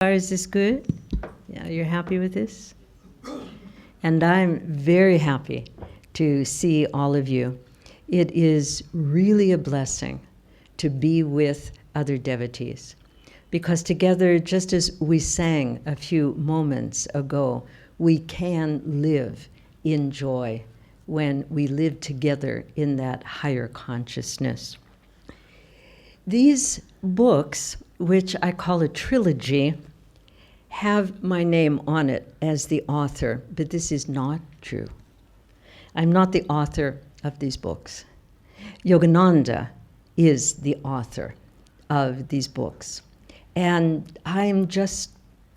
Is this good? Yeah, you're happy with this? And I'm very happy to see all of you. It is really a blessing to be with other devotees, because together, just as we sang a few moments ago, we can live in joy when we live together in that higher consciousness. These books, which I call a trilogy, have my name on it as the author, but this is not true. I'm not the author of these books. Yogananda is the author of these books. And I'm just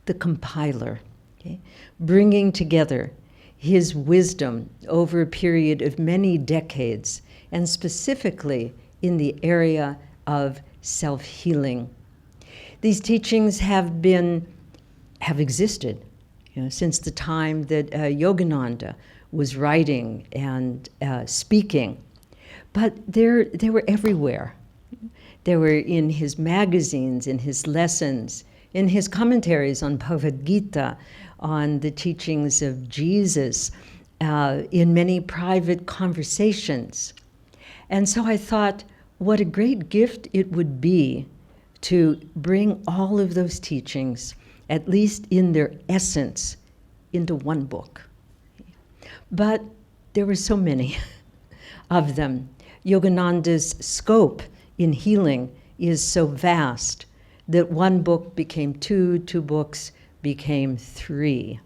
the compiler, okay? Bringing together his wisdom over a period of many decades, and specifically in the area of self-healing. These teachings have existed, since the time that Yogananda was writing and speaking, but they were everywhere. They were in his magazines, in his lessons, in his commentaries on Bhagavad Gita, on the teachings of Jesus, in many private conversations. And so I thought, what a great gift it would be to bring all of those teachings, at least in their essence, into one book. But there were so many of them. Yogananda's scope in healing is so vast that one book became two books became three,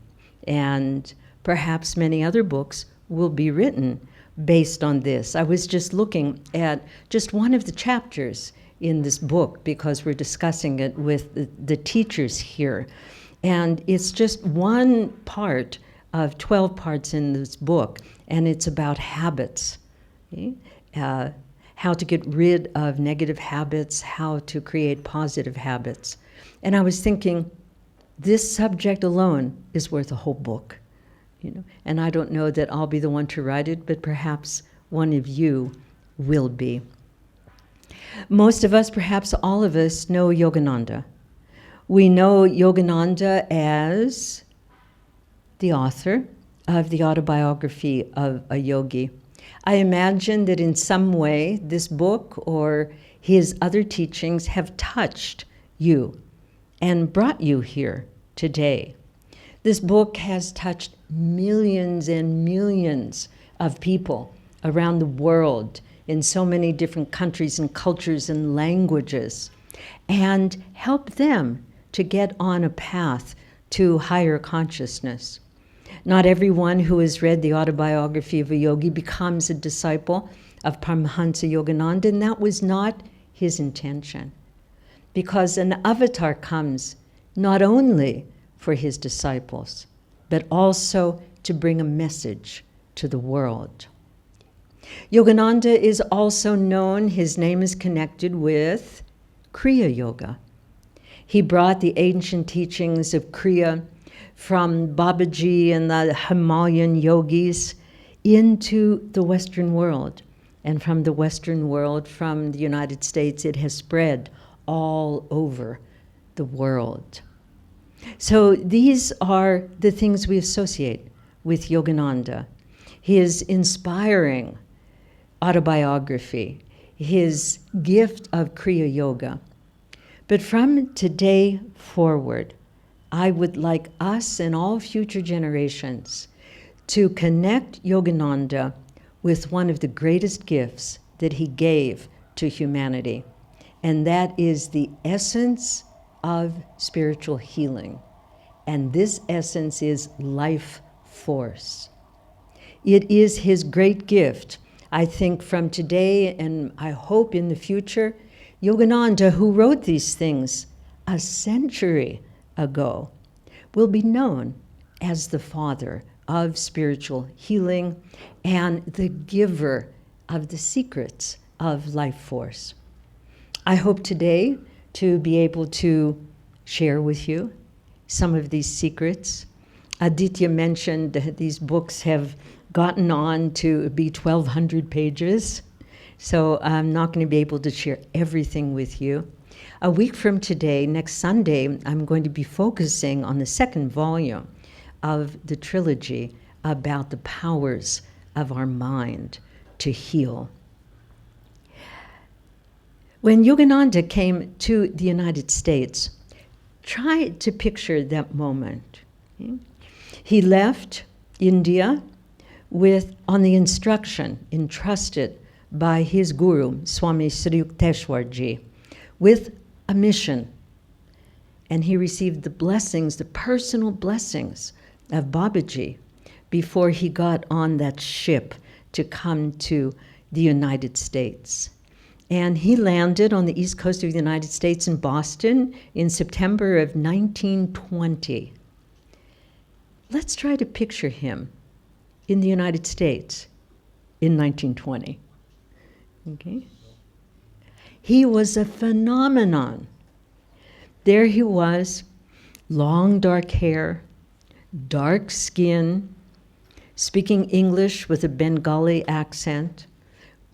and perhaps many other books will be written based on this. I was just looking at just one of the chapters in this book because we're discussing it with the teachers here. And it's just one part of 12 parts in this book, and it's about habits. Okay? How to get rid of negative habits, how to create positive habits. And I was thinking, this subject alone is worth a whole book. And I don't know that I'll be the one to write it, but perhaps one of you will be. Most of us, perhaps all of us, know Yogananda. We know Yogananda as the author of the autobiography of a yogi. I imagine that in some way this book or his other teachings have touched you and brought you here today. This book has touched millions and millions of people around the world in so many different countries and cultures and languages, and helped them to get on a path to higher consciousness. Not everyone who has read the autobiography of a yogi becomes a disciple of Paramhansa Yogananda, and that was not his intention, because an avatar comes not only for his disciples, but also to bring a message to the world. Yogananda is also known, his name is connected with Kriya Yoga. He brought the ancient teachings of Kriya from Babaji and the Himalayan yogis into the Western world. And from the Western world, from the United States, it has spread all over the world. So these are the things we associate with Yogananda. His inspiring autobiography, his gift of Kriya Yoga. But from today forward, I would like us and all future generations to connect Yogananda with one of the greatest gifts that he gave to humanity, and that is the essence of spiritual healing. And this essence is life force. It is his great gift. I think from today, and I hope in the future, Yogananda, who wrote these things a century ago, will be known as the father of spiritual healing and the giver of the secrets of life force. I hope today to be able to share with you some of these secrets. Aditya mentioned that these books have gotten on to be 1,200 pages. So I'm not going to be able to share everything with you. A week from today, next Sunday, I'm going to be focusing on the second volume of the trilogy about the powers of our mind to heal. When Yogananda came to the United States, try to picture that moment. Okay? He left India on the instruction entrusted by his guru, Swami Sri Yukteswarji, with a mission. And he received the blessings, the personal blessings of Babaji before he got on that ship to come to the United States. And he landed on the east coast of the United States in Boston in September of 1920. Let's try to picture him in the United States in 1920. Okay? He was a phenomenon. There he was, long dark hair, dark skin, speaking English with a Bengali accent,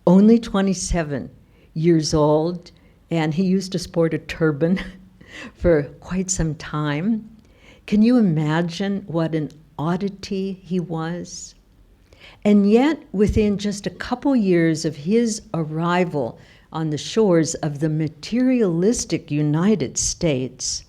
only 27 years old, and he used to sport a turban for quite some time. Can you imagine what an oddity he was? And yet, within just a couple years of his arrival on the shores of the materialistic United States,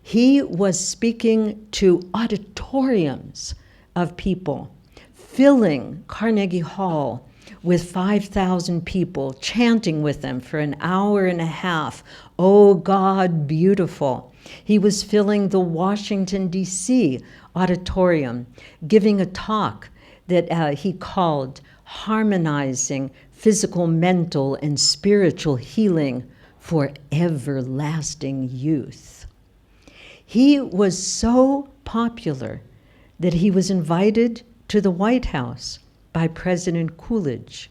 he was speaking to auditoriums of people, filling Carnegie Hall with 5,000 people, chanting with them for an hour and a half, "Oh God, beautiful." He was filling the Washington, D.C. auditorium, giving a talk that he called Harmonizing Physical, Mental, and Spiritual Healing for Everlasting Youth. He was so popular that he was invited to the White House by President Coolidge.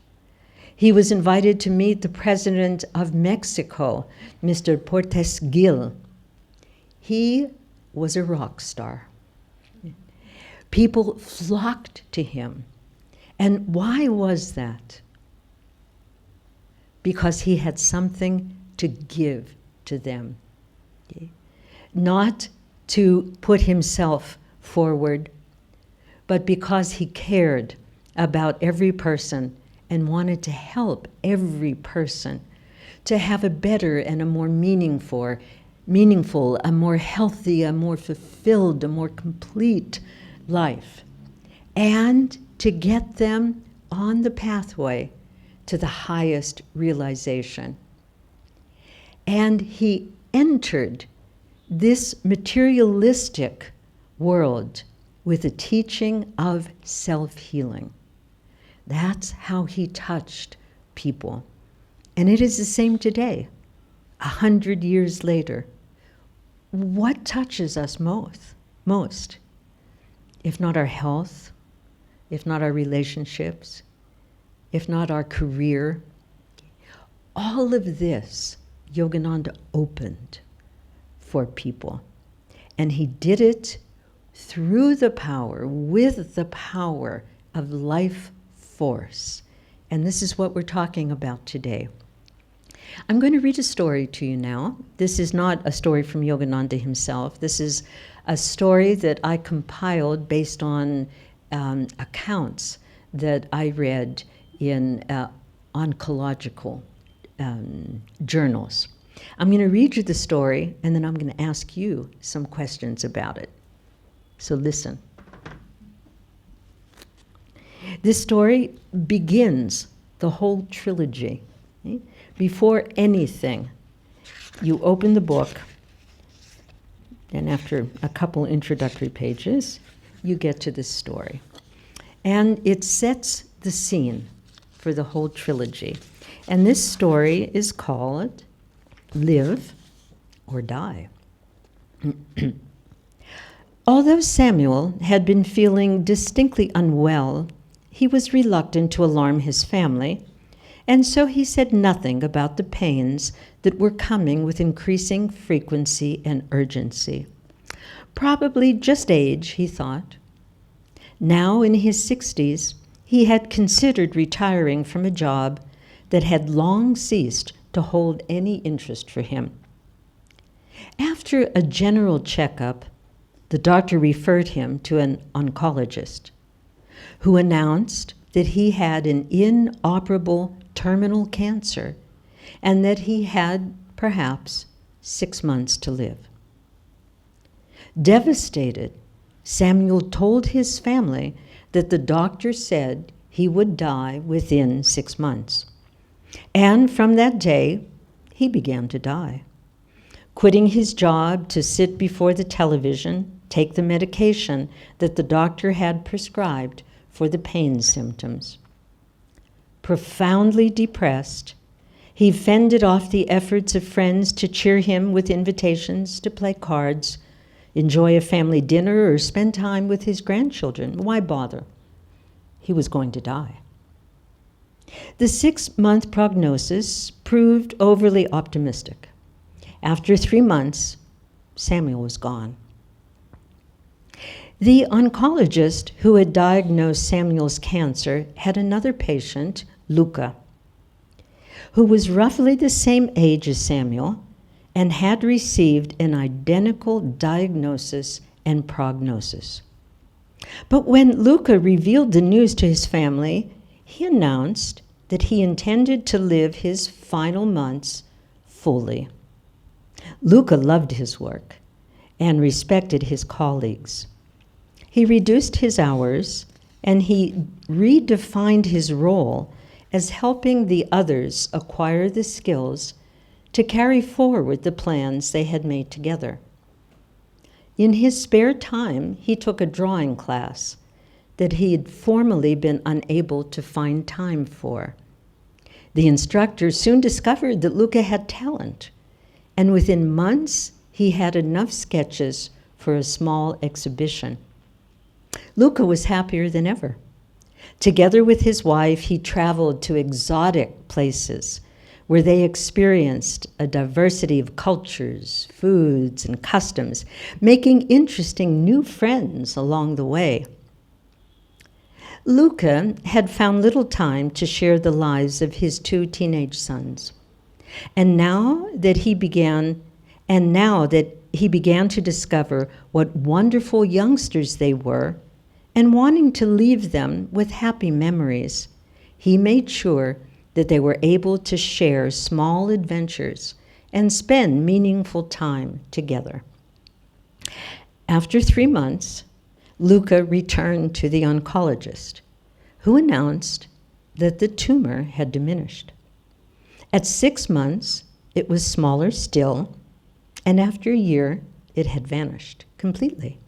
He was invited to meet the President of Mexico, Mr. Portes Gil. He was a rock star. People flocked to him. And why was that? Because he had something to give to them. Okay? Not to put himself forward, but because he cared about every person and wanted to help every person to have a better and a more meaningful, a more healthy, a more fulfilled, a more complete life, and to get them on the pathway to the highest realization. And he entered this materialistic world with a teaching of self-healing. That's how he touched people. And it is the same today, 100 years later. What touches us most? If not our health, if not our relationships, if not our career. All of this, Yogananda opened for people. And he did it through the power, with the power of life force. And this is what we're talking about today. I'm going to read a story to you now. This is not a story from Yogananda himself. This is a story that I compiled based on accounts that I read in oncological journals. I'm going to read you the story, and then I'm going to ask you some questions about it. So listen. This story begins the whole trilogy. Okay? Before anything, you open the book, and after a couple introductory pages, you get to this story. And it sets the scene for the whole trilogy. And this story is called Live or Die. Although Samuel had been feeling distinctly unwell, he was reluctant to alarm his family, and so he said nothing about the pains that were coming with increasing frequency and urgency. Probably just age, he thought. Now in his 60s, he had considered retiring from a job that had long ceased to hold any interest for him. After a general checkup, the doctor referred him to an oncologist who announced that he had an inoperable terminal cancer and that he had perhaps 6 months to live. Devastated, Samuel told his family that the doctor said he would die within 6 months. And from that day, he began to die, quitting his job to sit before the television, take the medication that the doctor had prescribed for the pain symptoms. Profoundly depressed, he fended off the efforts of friends to cheer him with invitations to play cards, enjoy a family dinner, or spend time with his grandchildren. Why bother? He was going to die. The 6-month prognosis proved overly optimistic. After 3 months, Samuel was gone. The oncologist who had diagnosed Samuel's cancer had another patient, Lucca, who was roughly the same age as Samuel and had received an identical diagnosis and prognosis. But when Lucca revealed the news to his family, he announced that he intended to live his final months fully. Lucca loved his work and respected his colleagues. He reduced his hours and he redefined his role as helping the others acquire the skills to carry forward the plans they had made together. In his spare time, he took a drawing class that he had formerly been unable to find time for. The instructor soon discovered that Lucca had talent, and within months, he had enough sketches for a small exhibition. Lucca was happier than ever. Together with his wife, he traveled to exotic places where they experienced a diversity of cultures, foods, and customs, making interesting new friends along the way. Lucca had found little time to share the lives of his 2 teenage sons. And now that he began to discover what wonderful youngsters they were, and wanting to leave them with happy memories, he made sure that they were able to share small adventures and spend meaningful time together. After 3 months, Lucca returned to the oncologist, who announced that the tumor had diminished. At 6 months, it was smaller still, and after a year, it had vanished completely.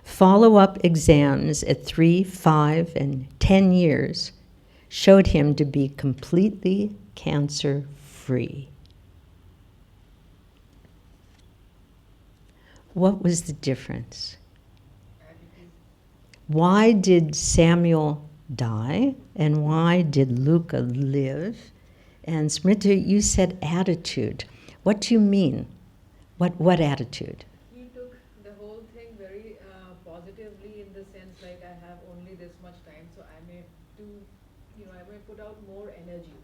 Follow-up exams at 3, 5, and 10 years showed him to be completely cancer-free. What was the difference? Why did Samuel die, and why did Lucca live? And Smriti, you said attitude. What do you mean? What attitude? He took the whole thing very positively, in the sense like, I have only this much time, so I may put out more energy,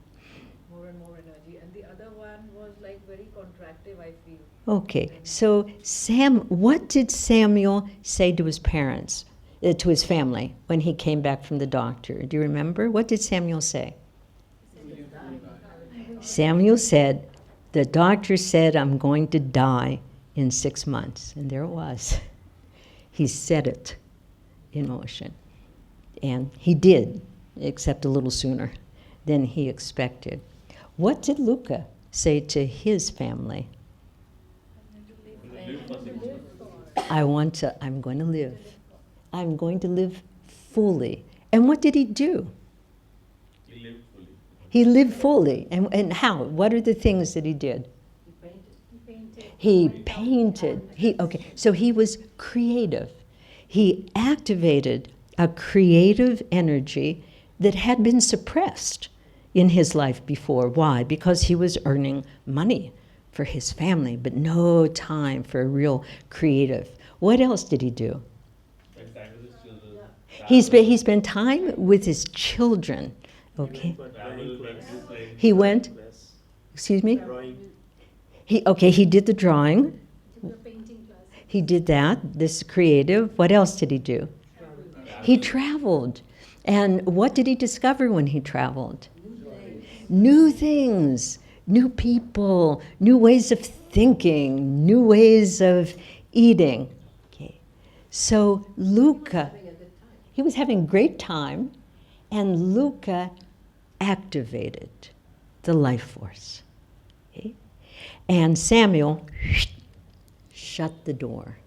more and more energy. And the other one was like very contractive, I feel. Okay, so what did Samuel say to his parents, to his family, when he came back from the doctor? Do you remember? What did Samuel say? Samuel said, the doctor said I'm going to die in 6 months. And there it was. He set it in motion. And he did, except a little sooner than he expected. What did Lucca say to his family? I'm going to live. I'm going to live fully. And what did he do? He lived fully. And how? What are the things that he did? He painted. So he was creative. He activated a creative energy that had been suppressed in his life before. Why? Because he was earning money for his family, but no time for a real creative. What else did he do? He spent time with his children. Okay. Travel, like you playing He went, class, excuse me? drawing. He did the drawing. Took a painting class. He did that. This is creative. What else did he do? He traveled. And what did he discover when he traveled? New things, new people, new ways of thinking, new ways of eating. Okay. So Luca, he was having a great time, and Luca activated the life force. Okay. And Samuel shut the door.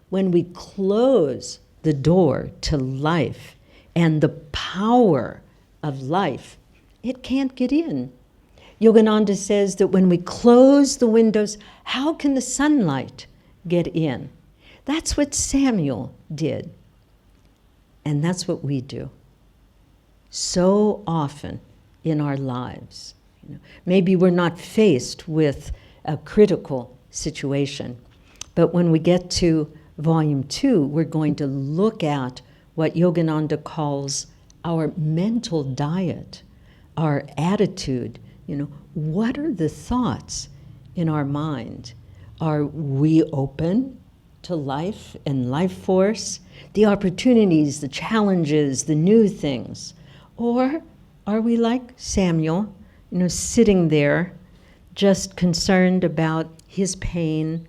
When we close the door to life and the power of life, it can't get in. Yogananda says that when we close the windows, how can the sunlight get in? That's what Samuel did. And that's what we do so often in our lives. Maybe we're not faced with a critical situation, but when we get to Volume 2, we're going to look at what Yogananda calls our mental diet, our attitude. What are the thoughts in our mind? Are we open to life and life force, the opportunities, the challenges, the new things? Or are we like Samuel, sitting there just concerned about his pain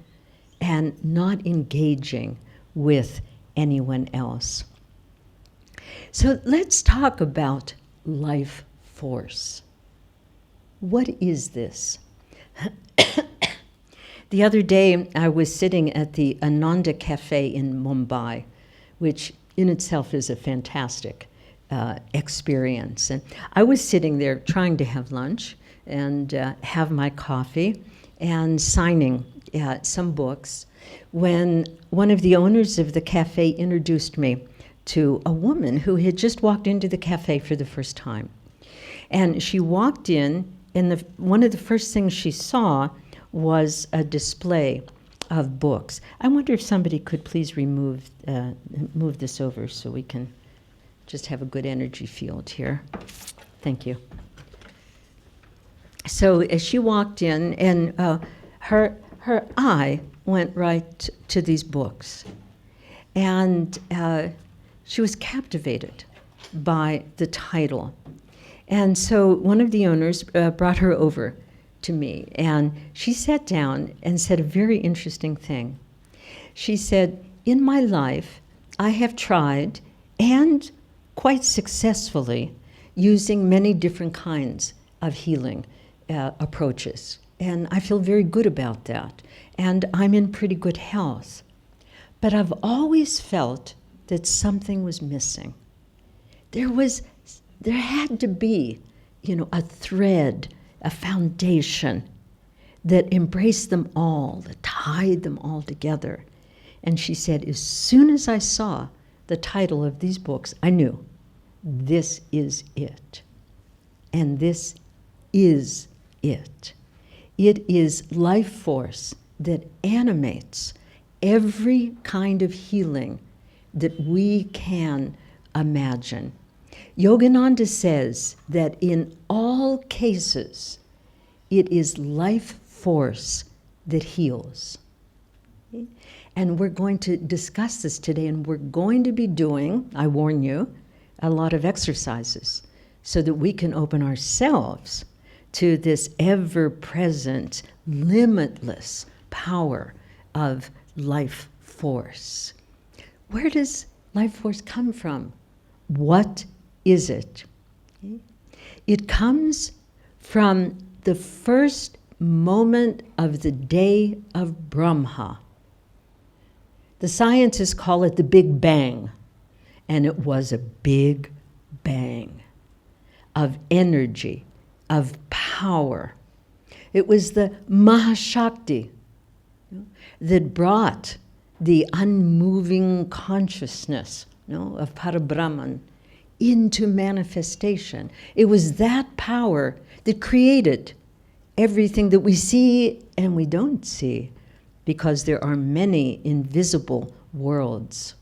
and not engaging with anyone else? So let's talk about life force. What is this? The other day, I was sitting at the Ananda Cafe in Mumbai, which in itself is a fantastic experience. And I was sitting there trying to have lunch and have my coffee and signing some books when one of the owners of the cafe introduced me to a woman who had just walked into the cafe for the first time. And she walked in, and one of the first things she saw was a display of books. I wonder if somebody could please move this over so we can just have a good energy field here. Thank you. So as she walked in, and her eye went right to these books. And she was captivated by the title. And so one of the owners brought her over to me, and she sat down and said a very interesting thing. She said, in my life, I have tried, and quite successfully, using many different kinds of healing approaches. And I feel very good about that. And I'm in pretty good health. But I've always felt that something was missing. There had to be, a thread, a foundation that embraced them all, that tied them all together. And she said, as soon as I saw the title of these books, I knew this is it. And this is it. It is life force that animates every kind of healing that we can imagine. Yogananda says that in all cases, it is life force that heals. And we're going to discuss this today, and we're going to be doing, I warn you, a lot of exercises so that we can open ourselves to this ever-present, limitless power of life force. Where does life force come from? What is it? It comes from the first moment of the day of Brahma. The scientists call it the Big Bang, and it was a big bang of energy, of power. It was the Mahashakti that brought the unmoving consciousness of Parabrahman into manifestation. It was that power that created everything that we see and we don't see, because there are many invisible worlds.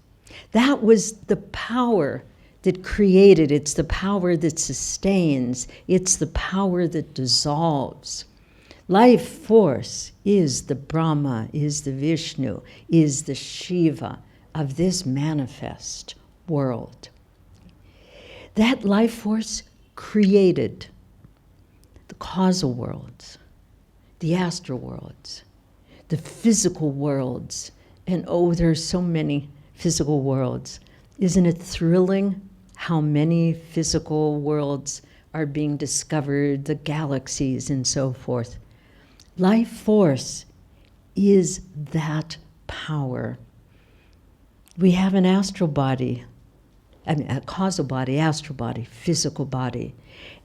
That was the power that created, it's the power that sustains, it's the power that dissolves. Life force is the Brahma, is the Vishnu, is the Shiva of this manifest world. That life force created the causal worlds, the astral worlds, the physical worlds, and oh, there are so many physical worlds. Isn't it thrilling how many physical worlds are being discovered, the galaxies and so forth? Life force is that power. We have an astral body, a causal body, astral body, physical body.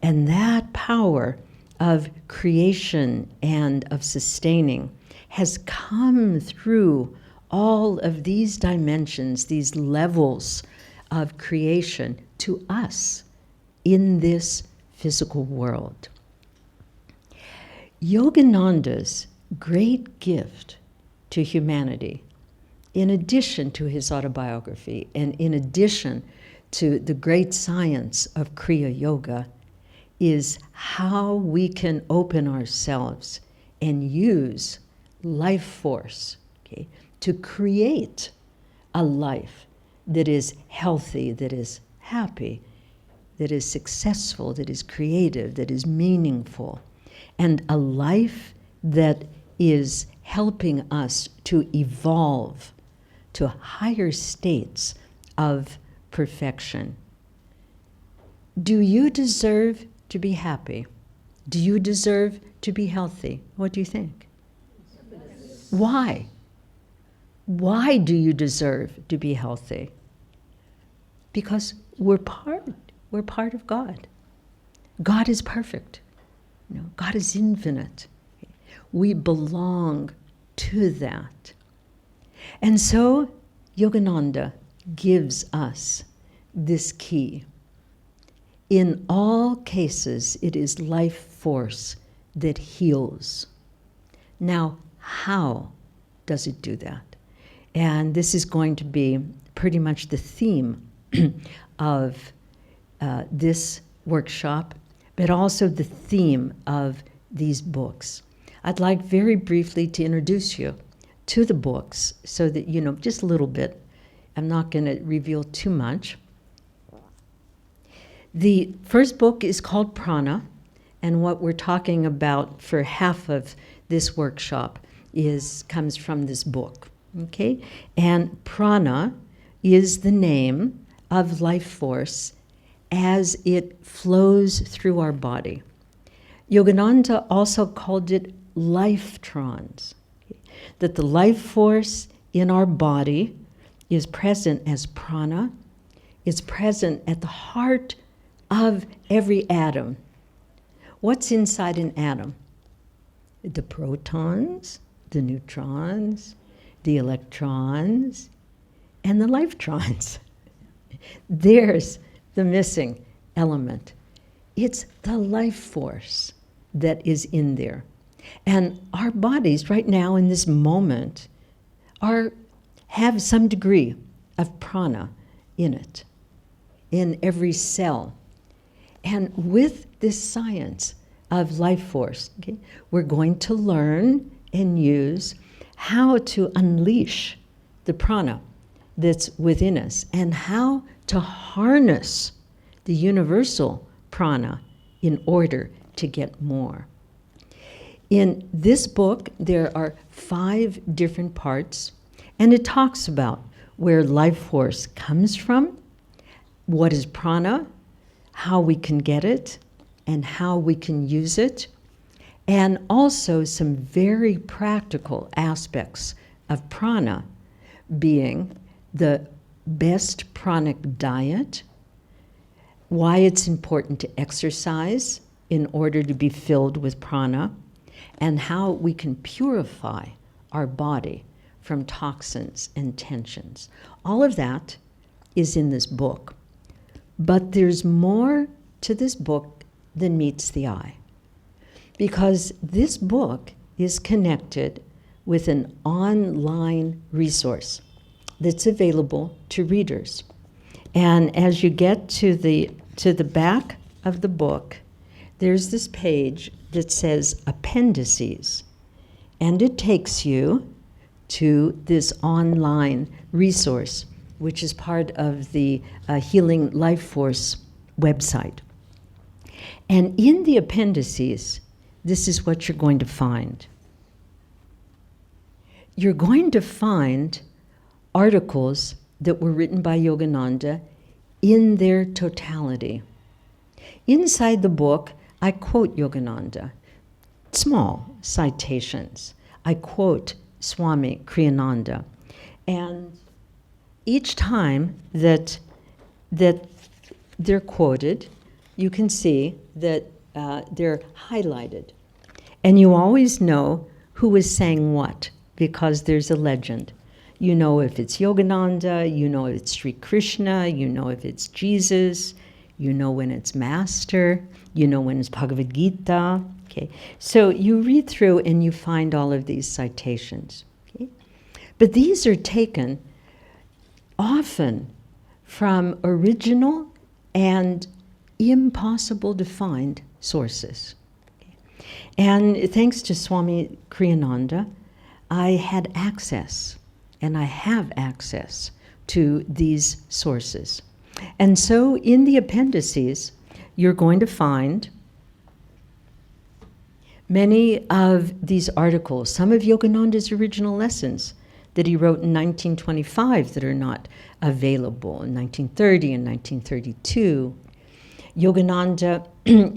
And that power of creation and of sustaining has come through all of these dimensions, these levels of creation to us in this physical world. Yogananda's great gift to humanity, in addition to his autobiography and in addition to the great science of Kriya Yoga, is how we can open ourselves and use life force, okay, to create a life that is healthy, that is happy, that is successful, that is creative, that is meaningful, and a life that is helping us to evolve to higher states of perfection. Do you deserve to be happy? Do you deserve to be healthy? What do you think? Yes. Why? Why do you deserve to be healthy? Because we're part of God. God is perfect. God is infinite. We belong to that. And so Yogananda gives us this key. In all cases, it is life force that heals. Now, how does it do that? And this is going to be pretty much the theme of this workshop, but also the theme of these books. I'd like very briefly to introduce you to the books so that you know just a little bit. I'm not going to reveal too much. The first book is called Prana, and what we're talking about for half of this workshop comes from this book, okay? And Prana is the name of life force as it flows through our body. Yogananda also called it life-trons, okay? That the life force in our body is present as prana, is present at the heart of every atom. What's inside an atom? The protons, the neutrons, the electrons, and the lifetrons. There's the missing element. It's the life force that is in there. And our bodies right now in this moment have some degree of prana in it, in every cell. And with this science of life force, okay, we're going to learn and use how to unleash the prana that's within us and how to harness the universal prana in order to get more. In this book, there are 5 different parts, and it talks about where life force comes from, what is prana, how we can get it, and how we can use it, and also some very practical aspects of prana, being the best pranic diet, why it's important to exercise in order to be filled with prana, and how we can purify our body from toxins and tensions. All of that is in this book. But there's more to this book than meets the eye, because this book is connected with an online resource that's available to readers. And as you get to the back of the book, there's this page that says appendices. And it takes you to this online resource, which is part of the Healing Life Force website. And in the appendices, this is what you're going to find. You're going to find articles that were written by Yogananda in their totality. Inside the book, I quote Yogananda, small citations. I quote Swami Kriyananda. And each time that they're quoted, you can see that they're highlighted. And you always know who is saying what, because there's a legend. You know if it's Yogananda, you know if it's Sri Krishna, you know if it's Jesus, you know when it's Master, you know when it's Bhagavad Gita. Okay, so you read through and you find all of these citations. Okay? But these are taken often from original and impossible to find sources. Okay? And thanks to Swami Kriyananda, I had access, and I have access to these sources. And so in the appendices, you're going to find many of these articles, some of Yogananda's original lessons that he wrote in 1925 that are not available in 1930 and 1932. Yogananda,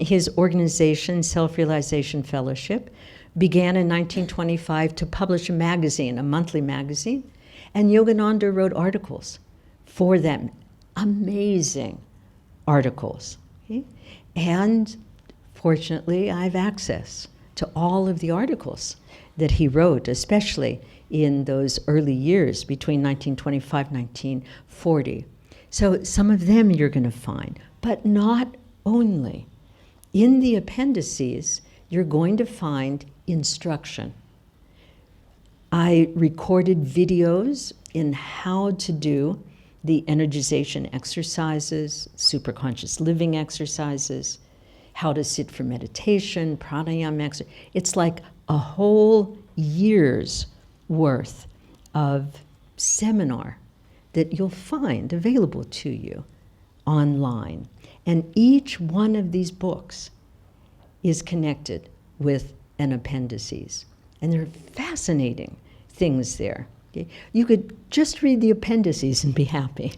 his organization, Self-Realization Fellowship, began in 1925 to publish a magazine, a monthly magazine, and Yogananda wrote articles for them, amazing articles. Okay? And fortunately, I have access to all of the articles that he wrote, especially in those early years between 1925 and 1940. So some of them you're going to find, but not only. In the appendices, you're going to find instruction. I recorded videos in how to do the energization exercises, superconscious living exercises, how to sit for meditation, pranayama exercise. It's like a whole year's worth of seminar that you'll find available to you online. And each one of these books is connected with an appendices. And there are fascinating things there. Okay? You could just read the appendices and be happy.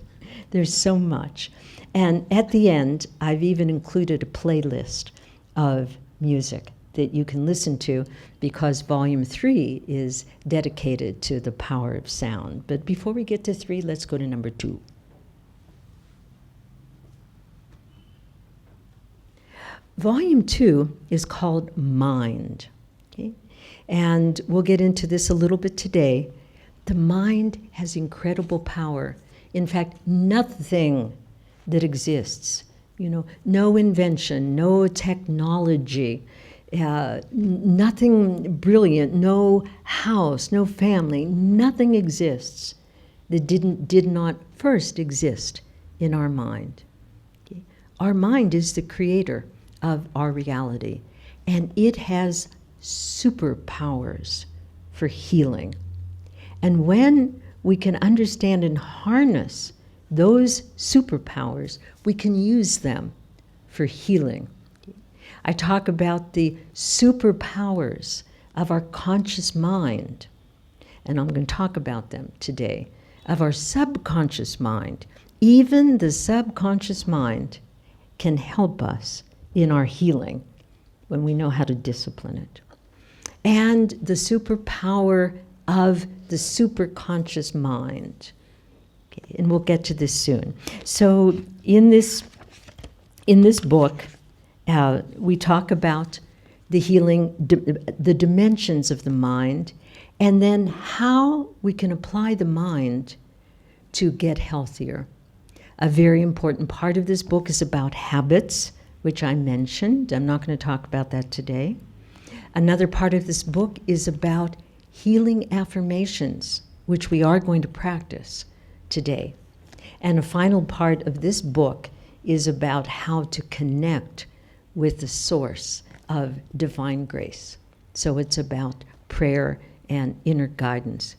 There's so much. And at the end, I've even included a playlist of music that you can listen to, because volume 3 is dedicated to the power of sound. But before we get to 3, let's go to number 2. Volume 2 is called Mind. Okay? And we'll get into this a little bit today. The mind has incredible power. In fact, nothing that exists, no invention, no technology, nothing brilliant, no house, no family, nothing exists that did not first exist in our mind. Okay? Our mind is the creator of our reality, and it has superpowers for healing. And when we can understand and harness those superpowers, we can use them for healing. I talk about the superpowers of our conscious mind, and I'm going to talk about them today, of our subconscious mind. Even the subconscious mind can help us in our healing when we know how to discipline it. And the superpower of the superconscious mind. Okay, and we'll get to this soon. So in this book, we talk about the healing, the dimensions of the mind, and then how we can apply the mind to get healthier. A very important part of this book is about habits, which I mentioned. I'm not going to talk about that today. Another part of this book is about healing affirmations, which we are going to practice today. And a final part of this book is about how to connect with the source of divine grace. So it's about prayer and inner guidance.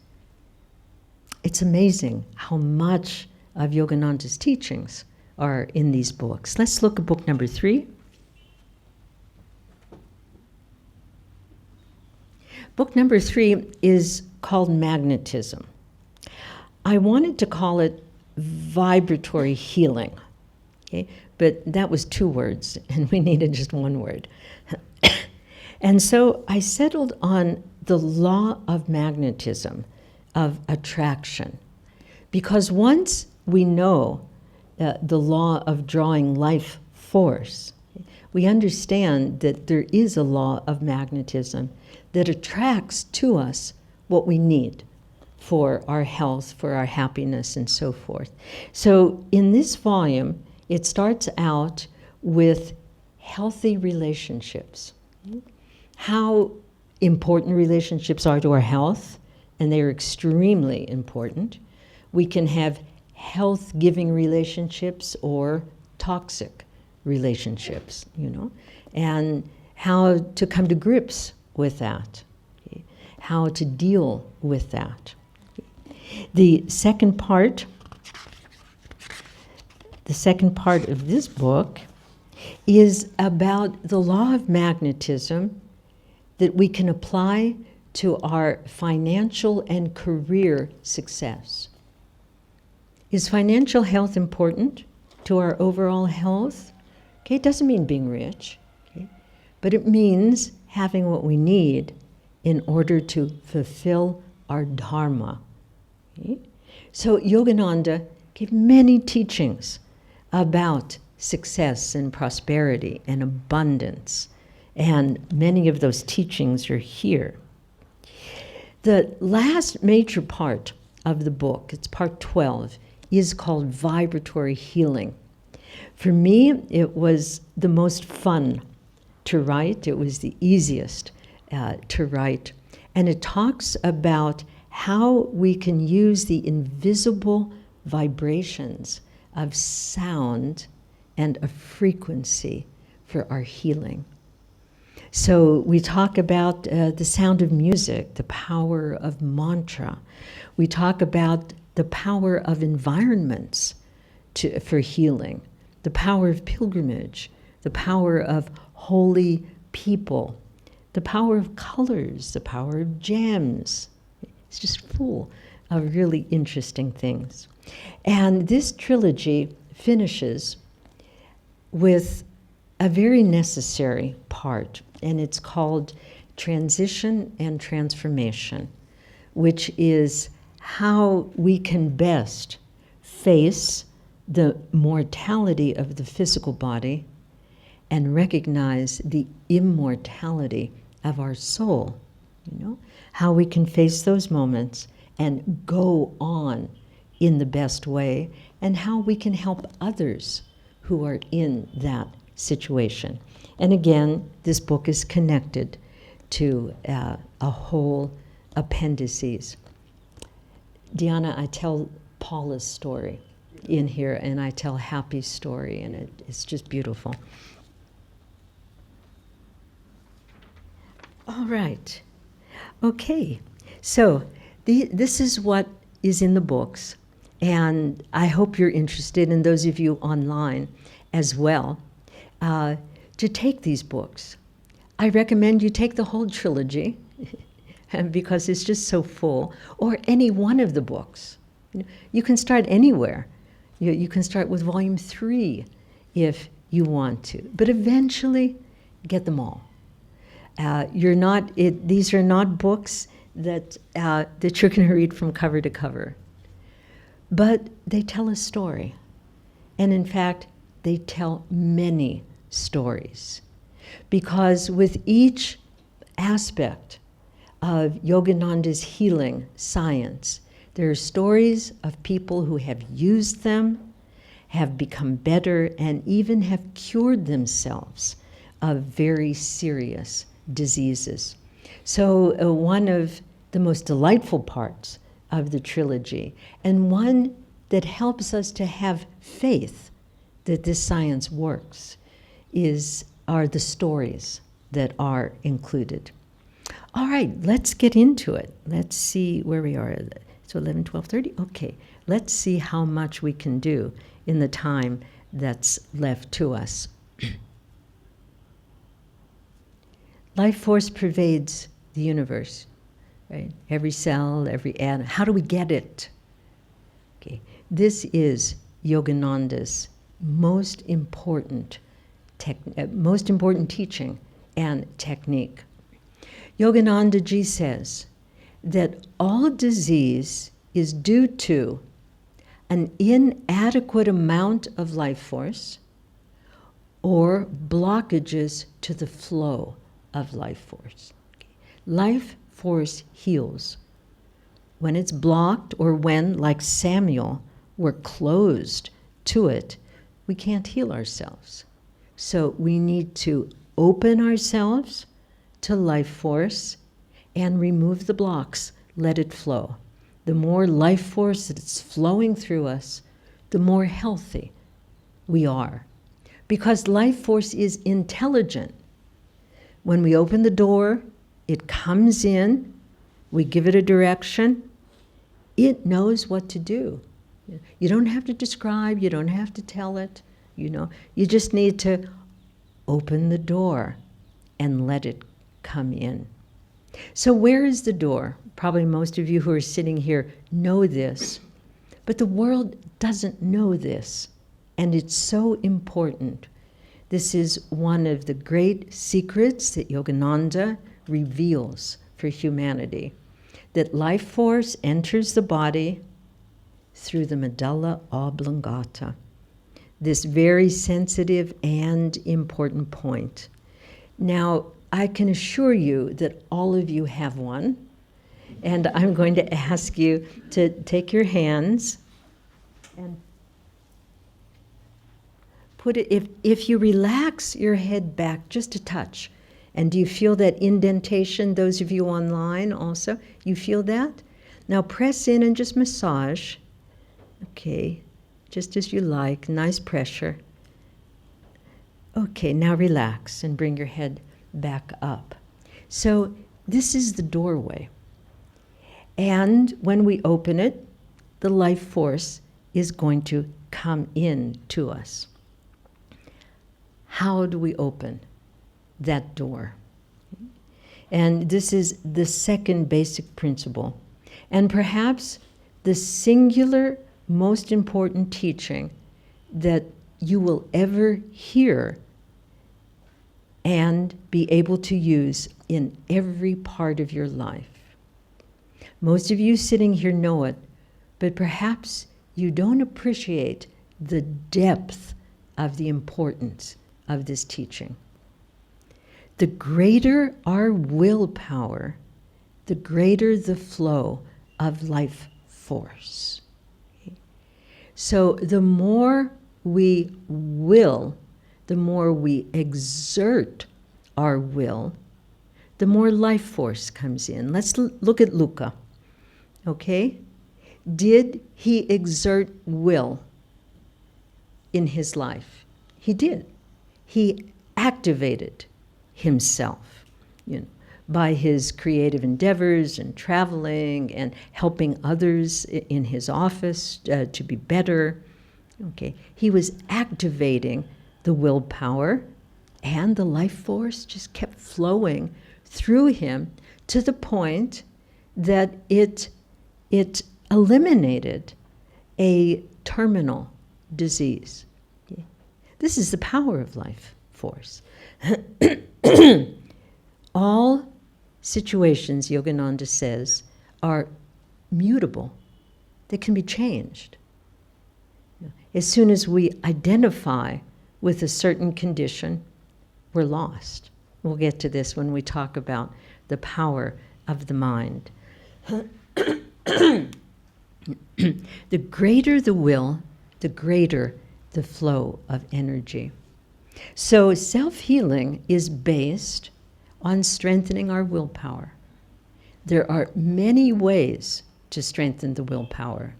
It's amazing how much of Yogananda's teachings are in these books. Let's look at book number 3. Book number 3 is called Magnetism. I wanted to call it vibratory healing, okay? But that was 2 words, and we needed just 1 word. And so I settled on the law of magnetism, of attraction. Because once we know the law of drawing life force, we understand that there is a law of magnetism that attracts to us what we need for our health, for our happiness, and so forth. So in this volume, it starts out with healthy relationships. How important relationships are to our health, and they are extremely important. We can have health-giving relationships or toxic relationships, and how to come to grips with that, okay? How to deal with that. The second part of this book is about the law of magnetism that we can apply to our financial and career success. Is financial health important to our overall health? Okay, it doesn't mean being rich, okay? But it means having what we need in order to fulfill our dharma. Okay? So Yogananda gave many teachings about success and prosperity and abundance, and many of those teachings are here. The last major part of the book, it's part 12, is called Vibratory Healing. For me, it was the most fun to write. It was the easiest to write. And it talks about how we can use the invisible vibrations of sound and of frequency for our healing. So we talk about the sound of music, the power of mantra. We talk about the power of environments for healing, the power of pilgrimage, the power of holy people, the power of colors, the power of gems. It's just full of really interesting things. And this trilogy finishes with a very necessary part, and it's called Transition and Transformation, which is how we can best face the mortality of the physical body and recognize the immortality of our soul. How we can face those moments and go on in the best way, and how we can help others who are in that situation. And again, this book is connected to a whole appendices. Diana, I tell Paula's story in here, and I tell Happy's story, and it's just beautiful. All right. Okay. So this is what is in the books, and I hope you're interested, and those of you online as well, to take these books. I recommend you take the whole trilogy because it's just so full, or any one of the books. You can start anywhere. You can start with volume 3 if you want to, but eventually get them all. These are not books that you're going to read from cover to cover, but they tell a story. And in fact, they tell many stories, because with each aspect of Yogananda's healing science, there are stories of people who have used them, have become better, and even have cured themselves of very serious diseases. So one of the most delightful parts of the trilogy, and one that helps us to have faith that this science works are the stories that are included. All right, let's get into it. Let's see where we are. So 11, 12:30? Okay, let's see how much we can do in the time that's left to us. Life force pervades the universe, right? Every cell, every atom. How do we get it? Okay, this is Yogananda's most important teaching and technique. Yogananda ji says that all disease is due to an inadequate amount of life force or blockages to the flow of life force. Okay. Life force heals when it's blocked, or when, like Samuel, we're closed to it. We can't heal ourselves. So we need to open ourselves to life force and remove the blocks, let it flow. The more life force that's flowing through us, the more healthy we are. Because life force is intelligent. When we open the door, it comes in, we give it a direction, it knows what to do. You don't have to describe, you don't have to tell it, you just need to open the door and let it come in. So where is the door? Probably most of you who are sitting here know this, but the world doesn't know this, and it's so important. This is one of the great secrets that Yogananda reveals for humanity, that life force enters the body through the medulla oblongata, this very sensitive and important point. Now, I can assure you that all of you have one, and I'm going to ask you to take your hands and put it, if you relax your head back just a touch, and do you feel that indentation, those of you online also, you feel that? Now press in and just massage. Okay, just as you like, nice pressure. Okay, now relax and bring your head back up. So this is the doorway. And when we open it, the life force is going to come in to us. How do we open that door? And this is the second basic principle. And perhaps the singular most important teaching that you will ever hear and be able to use in every part of your life. Most of you sitting here know it, but perhaps you don't appreciate the depth of the importance of this teaching. The greater our willpower, the greater the flow of life force. Okay? So the more we will, the more we exert our will, the more life force comes in. Let's look at Luca. Okay? Did he exert will in his life? He did. He activated himself, by his creative endeavors and traveling and helping others in his office to be better. Okay, he was activating the willpower, and the life force just kept flowing through him to the point that it eliminated a terminal disease. Okay? This is the power of life force. All situations, Yogananda says, are mutable. They can be changed. As soon as we identify with a certain condition, we're lost. We'll get to this when we talk about the power of the mind. The greater the will, the greater the flow of energy. So self-healing is based on strengthening our willpower. There are many ways to strengthen the willpower.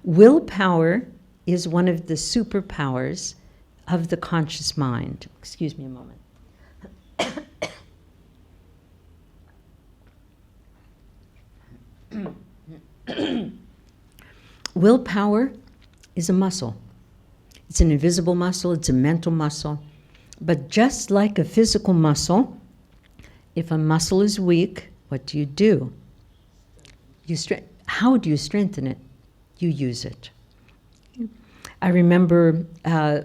Willpower is one of the superpowers of the conscious mind. Excuse me a moment. Willpower is a muscle. It's an invisible muscle, it's a mental muscle. But just like a physical muscle, if a muscle is weak, what do? How do you strengthen it? You use it. I remember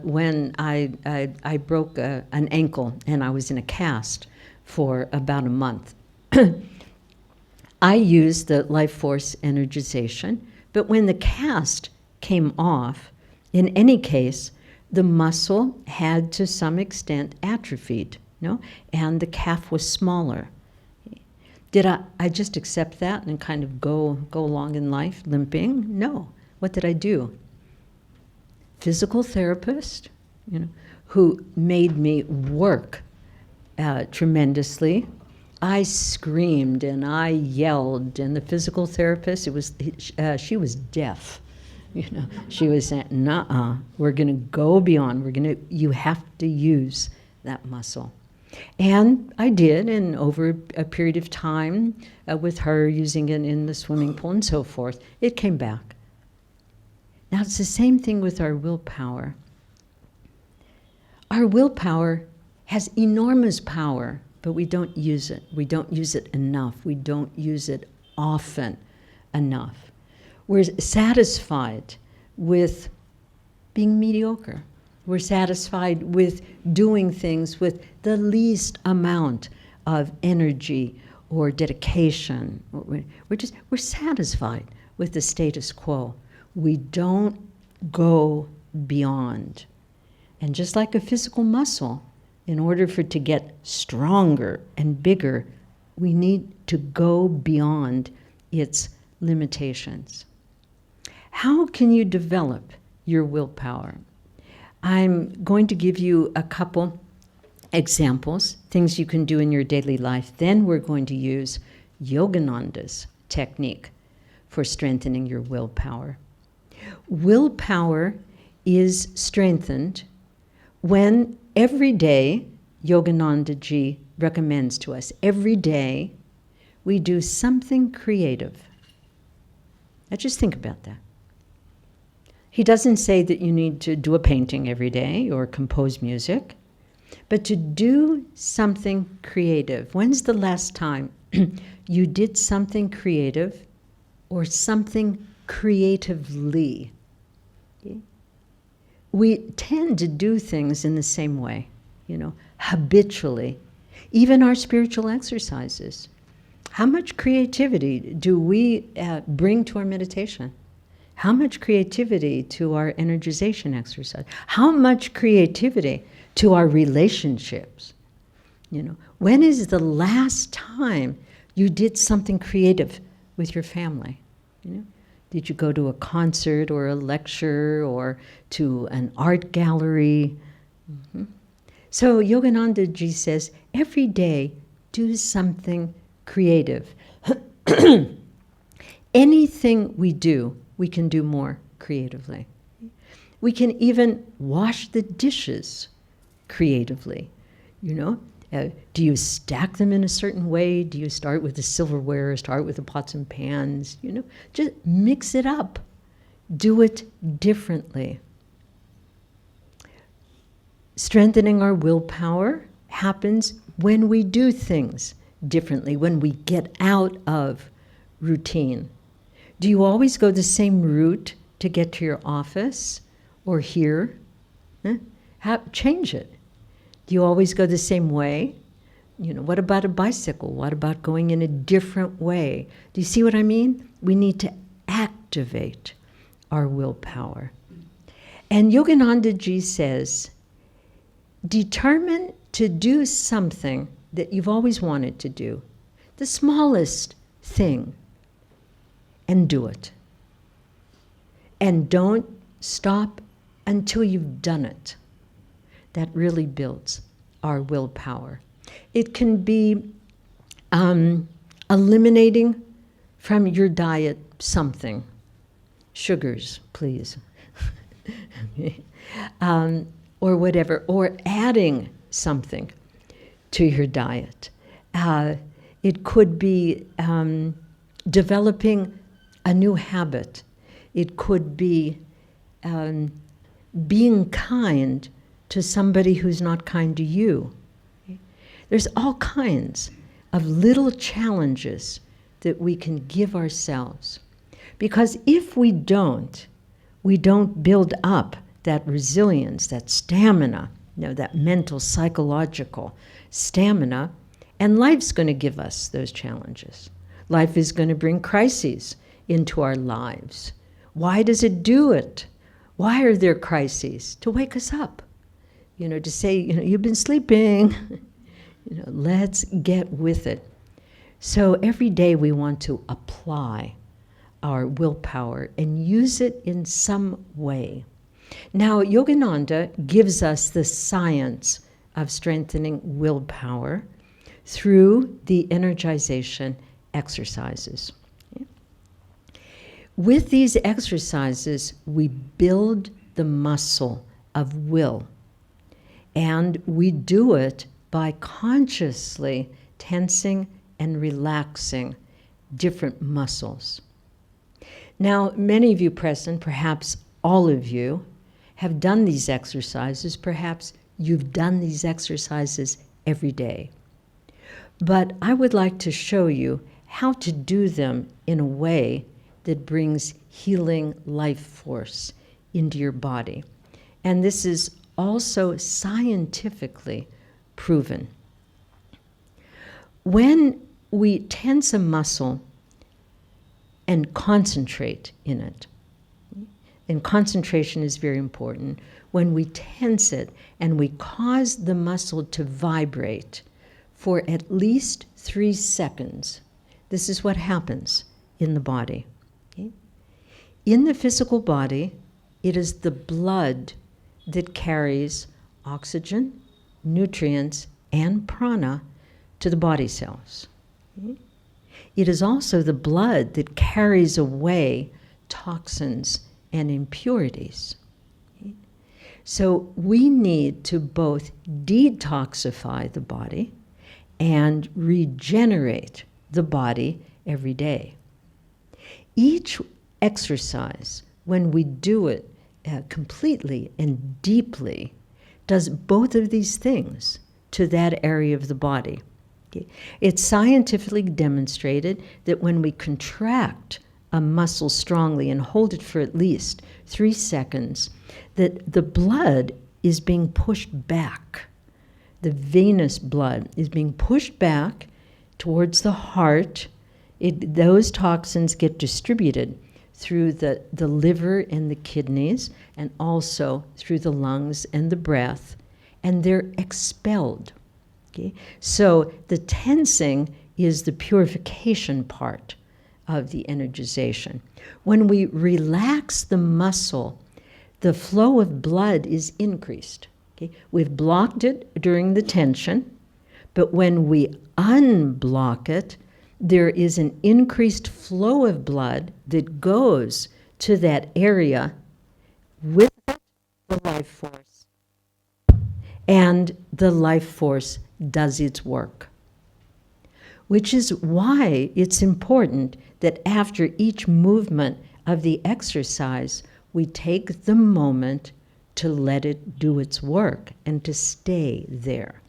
when I broke an ankle and I was in a cast for about a month. I used the life force energization, but when the cast came off, in any case, the muscle had to some extent atrophied, and the calf was smaller. Did I just accept that and kind of go along in life limping? No. What did I do? Physical therapist, who made me work tremendously. I screamed and I yelled, and the physical therapist, she was deaf. She was saying, "Nuh-uh, we're going to go beyond. You have to use that muscle." And I did, and over a period of time, with her using it in the swimming pool and so forth, it came back. Now it's the same thing with our willpower. Our willpower has enormous power, but we don't use it. We don't use it enough. We don't use it often enough. We're satisfied with being mediocre. We're satisfied with doing things with the least amount of energy or dedication. We're satisfied with the status quo. We don't go beyond. And just like a physical muscle, in order for it to get stronger and bigger, we need to go beyond its limitations. How can you develop your willpower? I'm going to give you a couple examples, things you can do in your daily life. Then we're going to use Yogananda's technique for strengthening your willpower. Willpower is strengthened when every day, Yogananda ji recommends to us, every day we do something creative. Now just think about that. He doesn't say that you need to do a painting every day or compose music, but to do something creative. When's the last time you did something creative or something creatively? Okay? We tend to do things in the same way, habitually. Even our spiritual exercises. How much creativity do we bring to our meditation? How much creativity to our energization exercise? How much creativity to our relationships? When is the last time you did something creative with your family? Did you go to a concert or a lecture or to an art gallery? Mm-hmm. So Yogananda ji says, every day do something creative. Anything we do, we can do more creatively. We can even wash the dishes creatively. Do you stack them in a certain way? Do you start with the silverware, start with the pots and pans? Just mix it up. Do it differently. Strengthening our willpower happens when we do things differently, when we get out of routine. Do you always go the same route to get to your office or here? Change it. Do you always go the same way? What about a bicycle? What about going in a different way? Do you see what I mean? We need to activate our willpower. And Yogananda ji says, determine to do something that you've always wanted to do, the smallest thing, and do it. And don't stop until you've done it. That really builds our willpower. It can be eliminating from your diet something. sugars, please. Or whatever, or adding something to your diet. It could be developing a new habit. It could be being kind to somebody who's not kind to you. There's all kinds of little challenges that we can give ourselves. Because if we don't build up that resilience, that stamina, that mental, psychological stamina, and life's going to give us those challenges. Life is going to bring crises into our lives. Why does it do it? Why are there crises? To wake us up, to say, you've been sleeping, let's get with it. So every day we want to apply our willpower and use it in some way. Now, Yogananda gives us the science of strengthening willpower through the energization exercises. With these exercises, we build the muscle of will, and we do it by consciously tensing and relaxing different muscles. Now, many of you present, perhaps all of you, have done these exercises. Perhaps you've done these exercises every day. But I would like to show you how to do them in a way that brings healing life force into your body. And this is also scientifically proven. When we tense a muscle and concentrate in it, and concentration is very important, when we tense it and we cause the muscle to vibrate for at least 3 seconds, this is what happens in the body. Okay? In the physical body, it is the blood that carries oxygen, nutrients, and prana to the body cells. Okay? It is also the blood that carries away toxins and impurities. Okay? So we need to both detoxify the body and regenerate the body every day. Each exercise, when we do it completely and deeply, does both of these things to that area of the body. Okay? It's scientifically demonstrated that when we contract a muscle strongly and hold it for at least 3 seconds, that the blood is being pushed back. The venous blood is being pushed back towards the heart. Those toxins get distributed through the liver and the kidneys, and also through the lungs and the breath, and they're expelled. Okay? So the tensing is the purification part of the energization. When we relax the muscle, the flow of blood is increased. Okay? We've blocked it during the tension, but when we unblock it, there is an increased flow of blood that goes to that area with the life force. And the life force does its work. Which is why it's important that after each movement of the exercise, we take the moment to let it do its work and to stay there.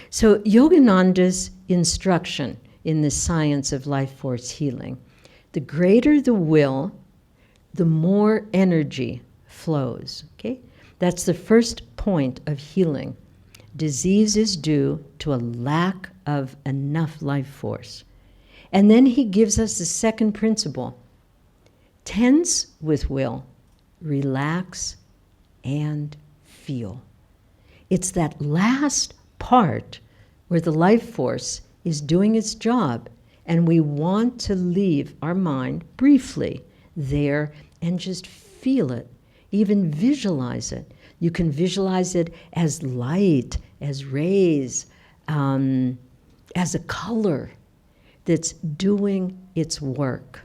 So Yogananda's instruction in the science of life force healing, the greater the will, the more energy flows. Okay? That's the first point of healing. Disease is due to a lack of enough life force. And then he gives us the second principle. Tense with will, relax, and feel. It's that last part where the life force is doing its job, and we want to leave our mind briefly there and just feel it, even visualize it. You can visualize it as light, as rays, as a color that's doing its work.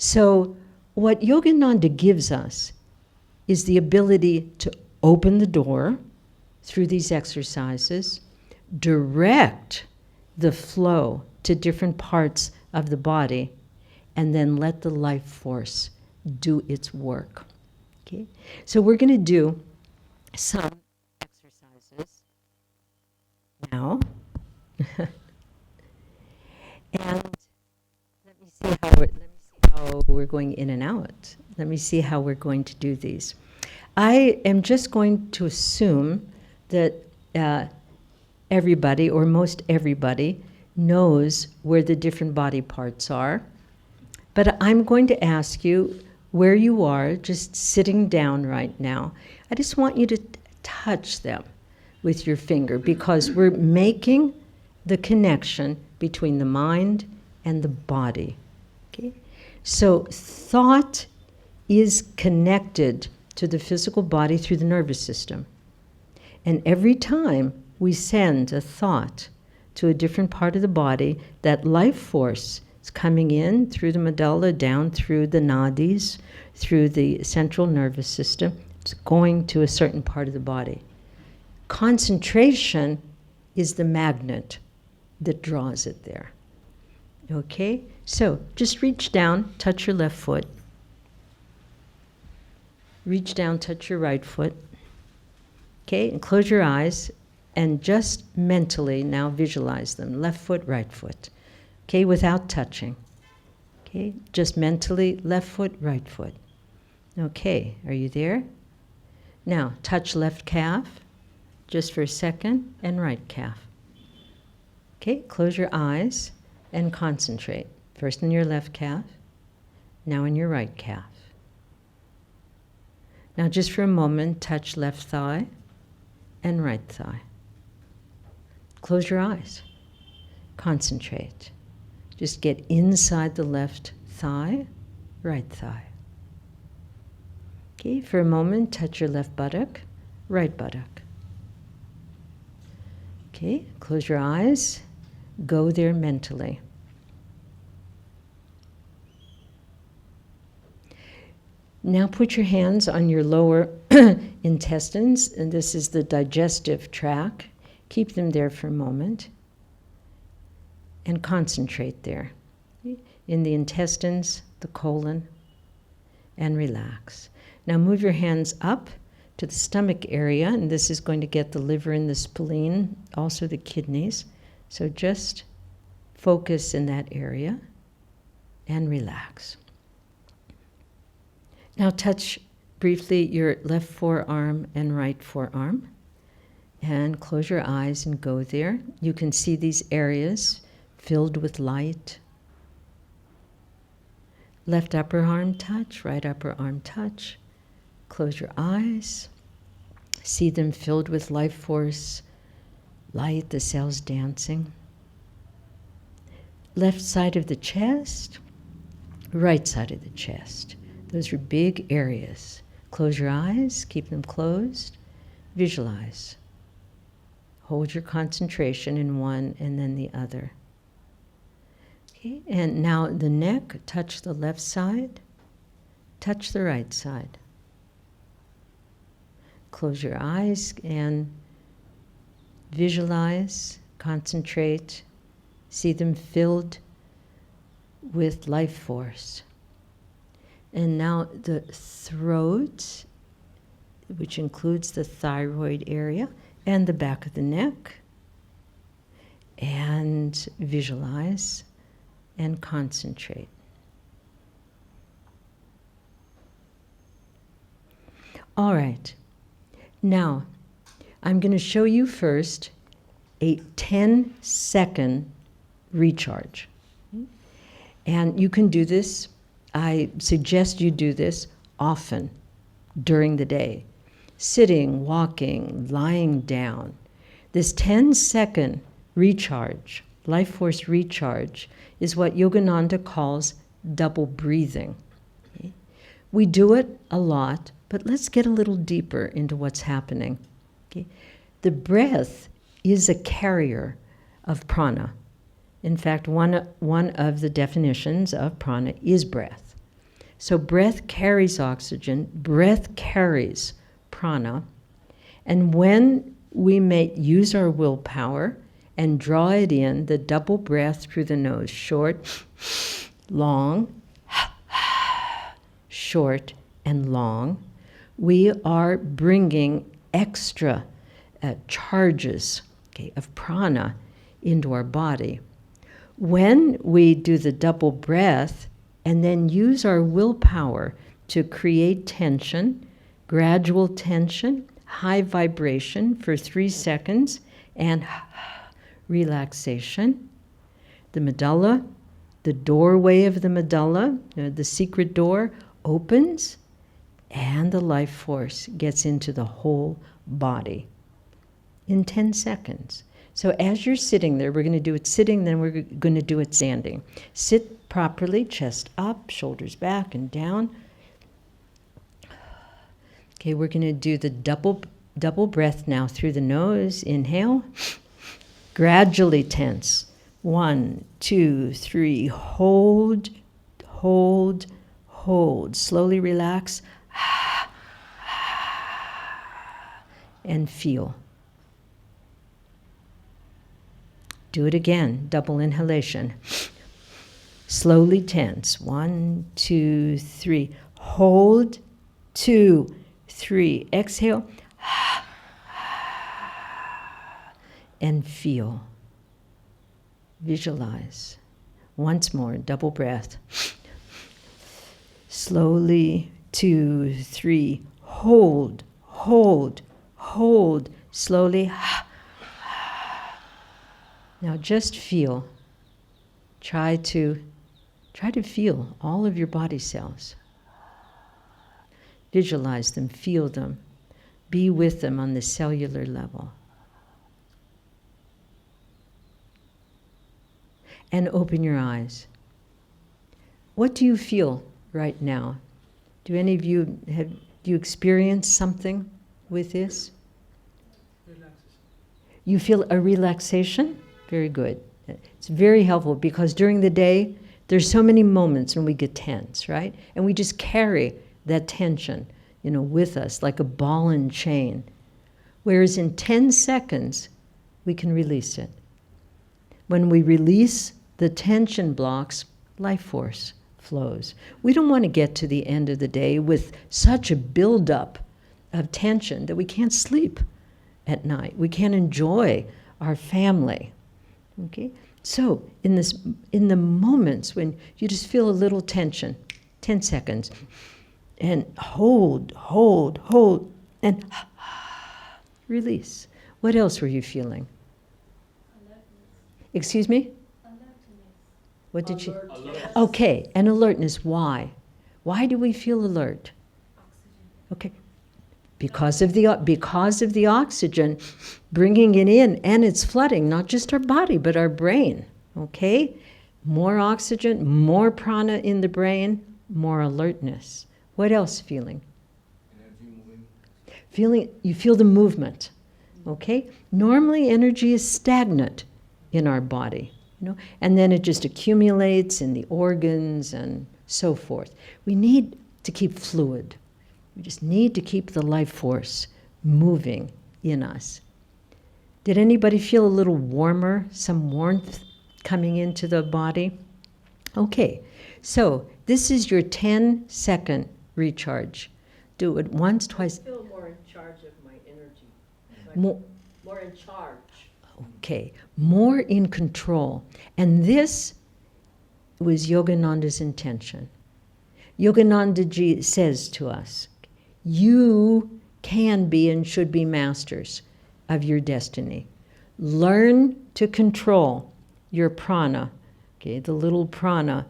So what Yogananda gives us is the ability to open the door through these exercises, direct the flow to different parts of the body, and then let the life force do its work. Okay? So we're going to do some exercises now. And let me see how we're going in and out. Let me see how we're going to do these. I am just going to assume that everybody, or most everybody, knows where the different body parts are. But I'm going to ask you where you are, just sitting down right now. I just want you to touch them with your finger, because we're making the connection between the mind and the body. Okay? So thought is connected to the physical body through the nervous system. And every time we send a thought to a different part of the body, that life force is coming in through the medulla, down through the nadis, through the central nervous system. It's going to a certain part of the body. Concentration is the magnet that draws it there. Okay? So just reach down, touch your left foot. Reach down, touch your right foot. Okay? And close your eyes and just mentally now visualize them. Left foot, right foot. Okay? Without touching. Okay? Just mentally, left foot, right foot. Okay. Are you there? Now, touch left calf just for a second, and right calf. Okay? Close your eyes and concentrate. First in your left calf, now in your right calf. Now just for a moment, touch left thigh and right thigh. Close your eyes. Concentrate. Just get inside the left thigh, right thigh. Okay, for a moment, touch your left buttock, right buttock. Okay, close your eyes. Go there mentally. Now put your hands on your lower intestines, and this is the digestive tract. Keep them there for a moment and concentrate there in the intestines, the colon, and relax. Now move your hands up to the stomach area, and this is going to get the liver and the spleen, also the kidneys. So just focus in that area and relax. Now touch briefly your left forearm and right forearm, and close your eyes and go there. You can see these areas filled with light. Left upper arm touch, right upper arm touch. Close your eyes. See them filled with life force, light, the cells dancing. Left side of the chest, right side of the chest. Those are big areas. Close your eyes, keep them closed. Visualize. Hold your concentration in one and then the other. Okay, and now the neck, touch the left side, touch the right side. Close your eyes and visualize, concentrate, see them filled with life force. And now the throat, which includes the thyroid area and the back of the neck, and visualize and concentrate. All right. Now, I'm going to show you first a 10-second recharge. And you can do this. I suggest you do this often during the day. Sitting, walking, lying down. This 10-second recharge, life force recharge, is what Yogananda calls double breathing. Okay? We do it a lot, but let's get a little deeper into what's happening. Okay? The breath is a carrier of prana. In fact, one of the definitions of prana is breath. So breath carries oxygen, breath carries prana, and when we may use our willpower and draw it in, the double breath through the nose, short, long, short and long, we are bringing extra charges, okay, of prana into our body. When we do the double breath and then use our willpower to create tension, gradual tension, high vibration for 3 seconds, and relaxation, the medulla, the doorway of the medulla, the secret door, opens, and the life force gets into the whole body in 10 seconds. So as you're sitting there, we're going to do it sitting, then we're going to do it standing. Sit properly, chest up, shoulders back and down. Okay, we're going to do the double breath now through the nose. Inhale. Gradually tense. 1, 2, 3. Hold, hold, hold. Slowly relax. And feel. Do it again. Double inhalation. Slowly tense. 1, 2, 3. Hold. 2, 3. Exhale. And feel. Visualize. Once more, double breath. Slowly, 2, 3. Hold, hold, hold. Slowly. Now just feel. Try to feel all of your body cells. Visualize them, feel them. Be with them on the cellular level. And open your eyes. What do you feel right now? Do any of you do you experience something with this? Relaxation. You feel a relaxation? Very good. It's very helpful because during the day, there's so many moments when we get tense, right? And we just carry that tension, with us like a ball and chain. Whereas in 10 seconds, we can release it. When we release the tension blocks, life force flows. We don't want to get to the end of the day with such a buildup of tension that we can't sleep at night. We can't enjoy our family. Okay? So in the moments when you just feel a little tension, 10 seconds, and hold, hold, hold, and release. What else were you feeling? Alertness. Excuse me? Alertness. What did you? Alert. Okay, and alertness. Why? Why do we feel alert? Oxygen. Okay, because of the oxygen, bringing it in, and it's flooding not just our body but our brain. Okay, more oxygen, more prana in the brain, more alertness. What else feeling? Energy moving. You feel the movement. Okay, normally energy is stagnant in our body, and then it just accumulates in the organs and so forth. We need to keep fluid. We just need to keep the life force moving in us. Did anybody feel a little warmer, some warmth coming into the body? Okay, so this is your 10-second recharge. Do it once, twice. I feel more in charge of my energy. Like More in charge. Okay, more in control. And this was Yogananda's intention. Yogananda ji says to us, you can be and should be masters of your destiny. Learn to control your prana, okay, the little prana,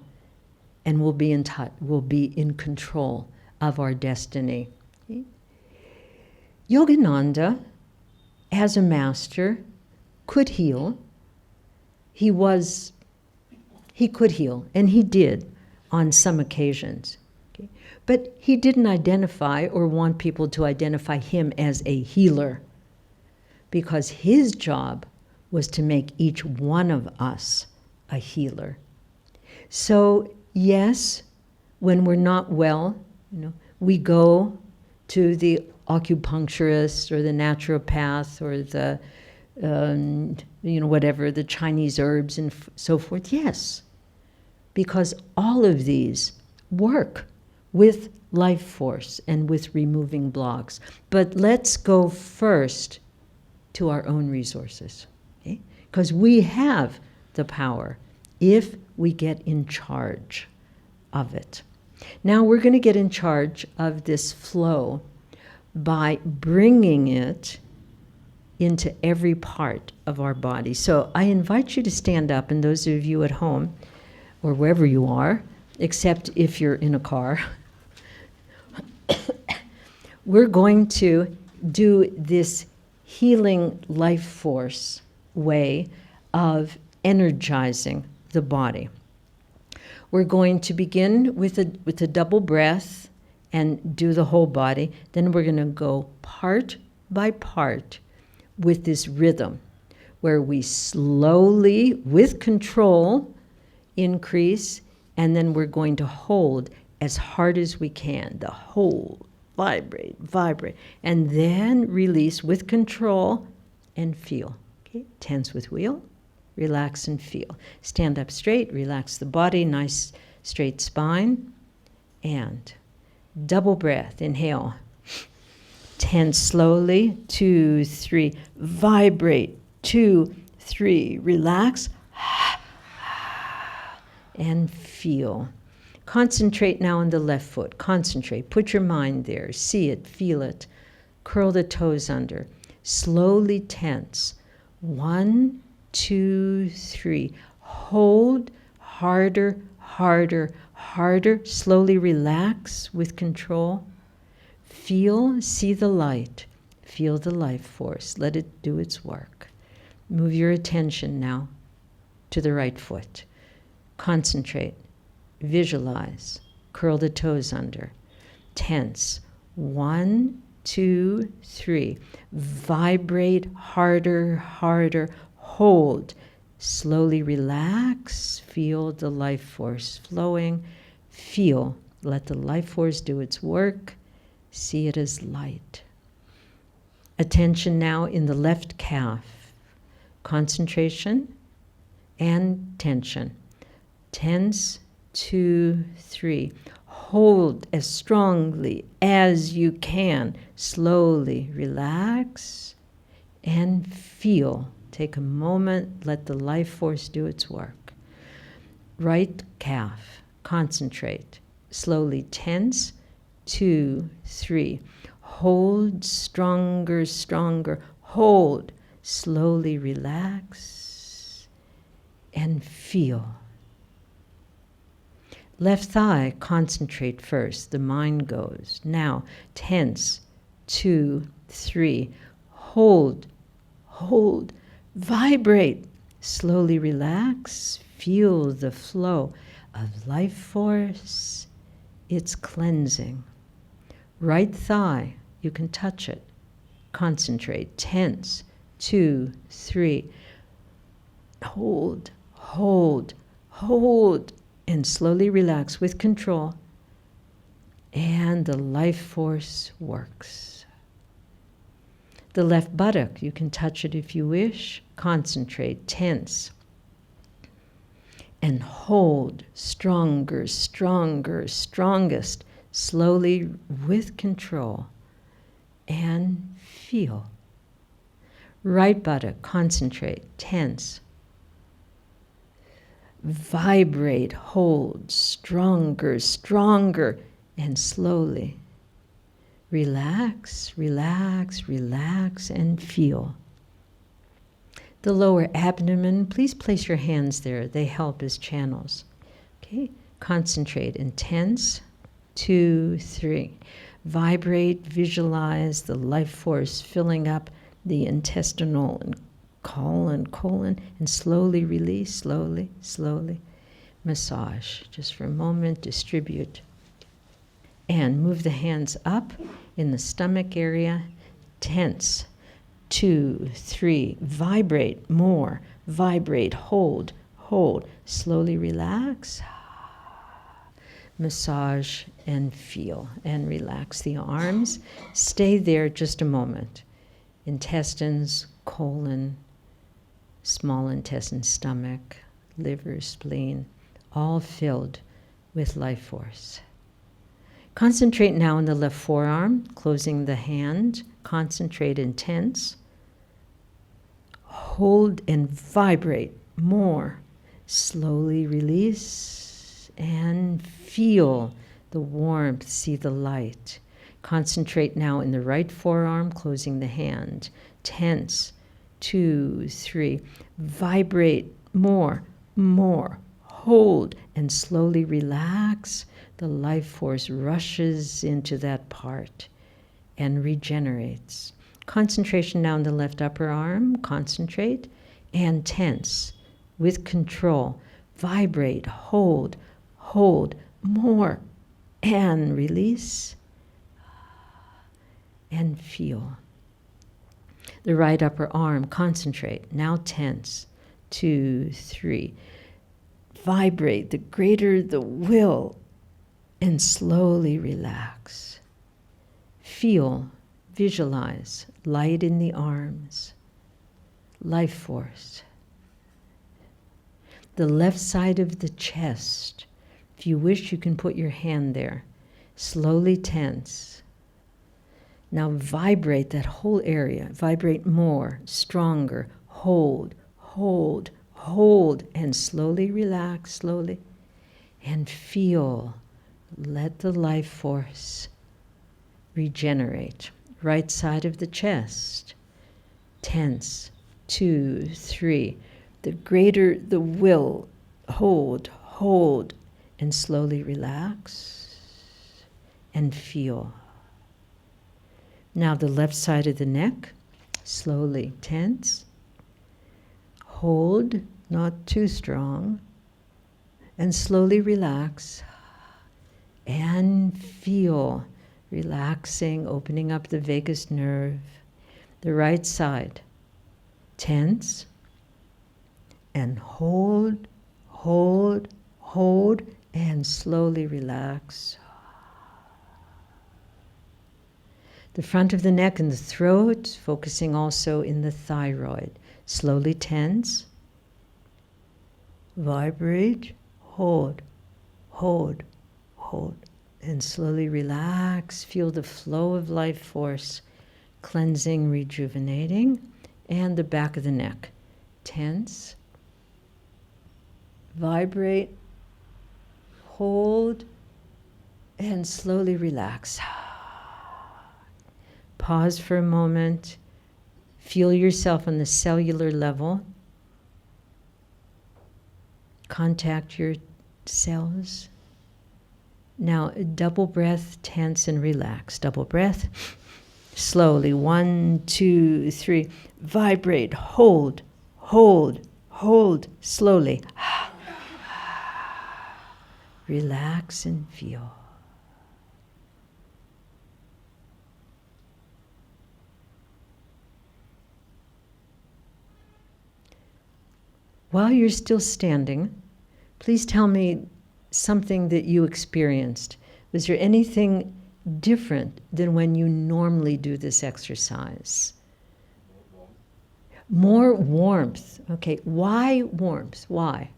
and we'll be in control of our destiny. Okay? Yogananda, as a master, could heal. He could heal, and he did on some occasions. Okay? But he didn't identify or want people to identify him as a healer, because his job was to make each one of us a healer. So, yes, when we're not well, we go to the acupuncturist or the naturopath or the, whatever, the Chinese herbs and so forth. Yes, because all of these work with life force and with removing blocks. But let's go first to our own resources, okay? Because we have the power if we get in charge of it. Now we're going to get in charge of this flow by bringing it into every part of our body. So I invite you to stand up, and those of you at home, or wherever you are, except if you're in a car, we're going to do this healing life force way of energizing the body. We're going to begin with a double breath and do the whole body. Then we're going to go part by part with this rhythm where we slowly, with control, increase, and then we're going to hold as hard as we can. The hold, vibrate, vibrate, and then release with control and feel. Okay? Tense with wheel, relax and feel. Stand up straight, relax the body, nice straight spine, and double breath, inhale. Tense slowly, 2, 3, vibrate, 2, 3, relax, and feel. Concentrate now on the left foot. Concentrate. Put your mind there. See it. Feel it. Curl the toes under. Slowly tense. 1, 2, 3. Hold. Harder, harder, harder. Slowly relax with control. Feel. See the light. Feel the life force. Let it do its work. Move your attention now to the right foot. Concentrate. Visualize. Curl the toes under. Tense. 1, 2, 3. Vibrate harder, harder. Hold. Slowly relax. Feel the life force flowing. Feel. Let the life force do its work. See it as light. Attention now in the left calf. Concentration and tension. Tense. 2, 3. Hold as strongly as you can. Slowly relax and feel. Take a moment, let the life force do its work. Right calf, concentrate. Slowly tense. 2, 3. Hold stronger, stronger. Hold. Slowly relax and feel. Left thigh, concentrate first. The mind goes. Now, tense. 2, 3. Hold. Hold. Vibrate. Slowly relax. Feel the flow of life force. It's cleansing. Right thigh, you can touch it. Concentrate. Tense. 2, 3. Hold. Hold. Hold. And slowly relax with control. And the life force works. The left buttock, you can touch it if you wish. Concentrate, tense. And hold, stronger, stronger, strongest. Slowly with control. And feel. Right buttock, concentrate, tense. Vibrate, hold, stronger, stronger, and slowly. Relax, relax, relax, and feel. The lower abdomen, please place your hands there. They help as channels. Okay, concentrate and tense. 2, 3. Vibrate, visualize the life force filling up the intestinal and colon, and slowly release, slowly, slowly. Massage, just for a moment, distribute. And move the hands up in the stomach area, tense. 2, 3, vibrate more, vibrate, hold, hold. Slowly relax. massage and feel. And relax the arms. Stay there just a moment. Intestines, colon, small intestine, stomach, liver, spleen, all filled with life force. Concentrate now on the left forearm, closing the hand. Concentrate and tense. Hold and vibrate more. Slowly release and feel the warmth, see the light. Concentrate now in the right forearm, closing the hand. Tense. 2, 3. Vibrate more, more. Hold and slowly relax. The life force rushes into that part and regenerates. Concentration now in the left upper arm. Concentrate and tense with control. Vibrate, hold, hold, more, and release and feel. The right upper arm. Concentrate. Now tense. 2, 3. Vibrate. The greater the will. And slowly relax. Feel, visualize light in the arms, life force. The left side of the chest. If you wish, you can put your hand there. Slowly tense. Now vibrate that whole area. Vibrate more, stronger. Hold, hold, hold. And slowly relax, slowly. And feel. Let the life force regenerate. Right side of the chest. Tense. 2, 3. The greater the will. Hold, hold. And slowly relax. And feel. Now the left side of the neck. Slowly tense. Hold, not too strong. And slowly relax. And feel, relaxing, opening up the vagus nerve. The right side, tense, and hold, hold, hold, and slowly relax. The front of the neck and the throat, focusing also in the thyroid. Slowly tense, vibrate, hold, hold, hold, and slowly relax. Feel the flow of life force, cleansing, rejuvenating. And the back of the neck. Tense, vibrate, hold, and slowly relax. Pause for a moment. Feel yourself on the cellular level. Contact your cells. Now, double breath, tense and relax. Double breath. Slowly. 1, 2, 3. Vibrate. Hold. Hold. Hold. Slowly. Relax and feel. While you're still standing, please tell me something that you experienced. Was there anything different than when you normally do this exercise? More warmth. Okay, why warmth? Why?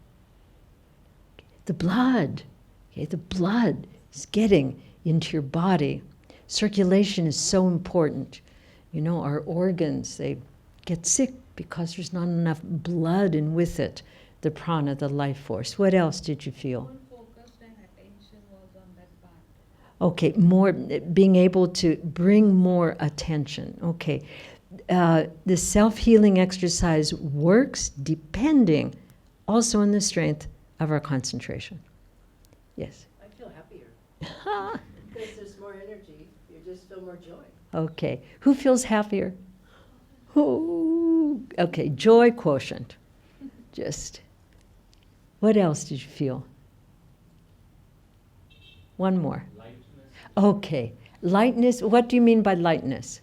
The blood. Okay, the blood is getting into your body. Circulation is so important. You know, our organs, they get sick because there's not enough blood, and with it, the prana, the life force. What else did you feel? More focused and attention was on that part. Okay, more being able to bring more attention. Okay, the self-healing exercise works depending also on the strength of our concentration. Yes. I feel happier because there's more energy. You just feel more joy. Okay, who feels happier? Oh, okay, joy quotient. Just, what else did you feel? One more. Lightness. Okay, lightness. What do you mean by lightness?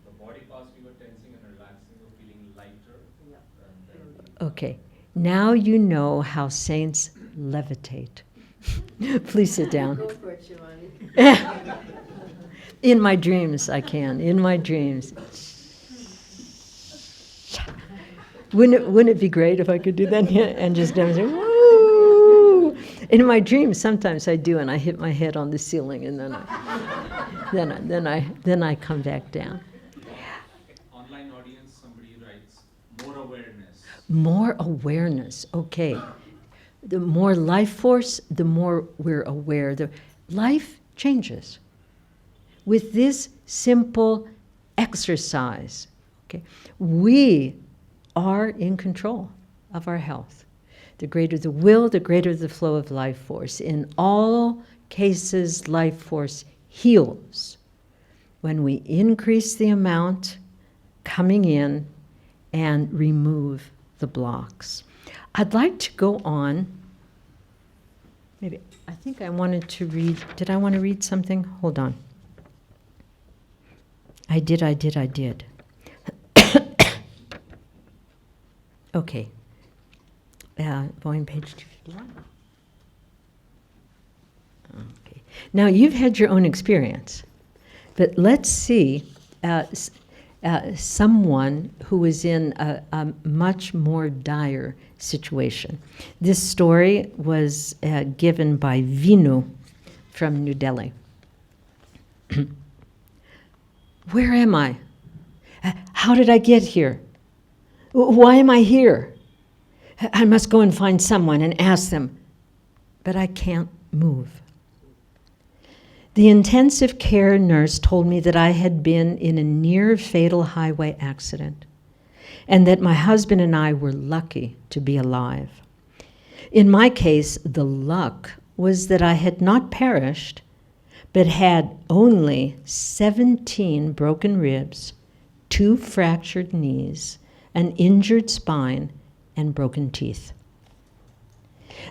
The body parts we were tensing and relaxing were feeling lighter. Yeah. And Okay, now you know how saints levitate. Please sit down. Go for it, Shivani. In my dreams, I can. In my dreams. Wouldn't it be great if I could do that? Yeah, and just demonstrate, woo! In my dreams, sometimes I do, and I hit my head on the ceiling, and then I come back down. Online audience, somebody writes, more awareness. More awareness. Okay. The more life force, the more we're aware. The life changes. With this simple exercise, okay, we are in control of our health. The greater the will, the greater the flow of life force. In all cases, life force heals when we increase the amount coming in and remove the blocks. I'd like to go on. Maybe, I think I wanted to read, did I want to read something? Hold on. I did. Okay. Volume page 251. Okay. Now, you've had your own experience, but let's see someone who is in a much more dire situation. This story was given by Vinu from New Delhi. Where am I? How did I get here? Why am I here? I must go and find someone and ask them, but I can't move. The intensive care nurse told me that I had been in a near-fatal highway accident and that my husband and I were lucky to be alive. In my case, the luck was that I had not perished, but had only 17 broken ribs, 2 fractured knees, an injured spine, and broken teeth.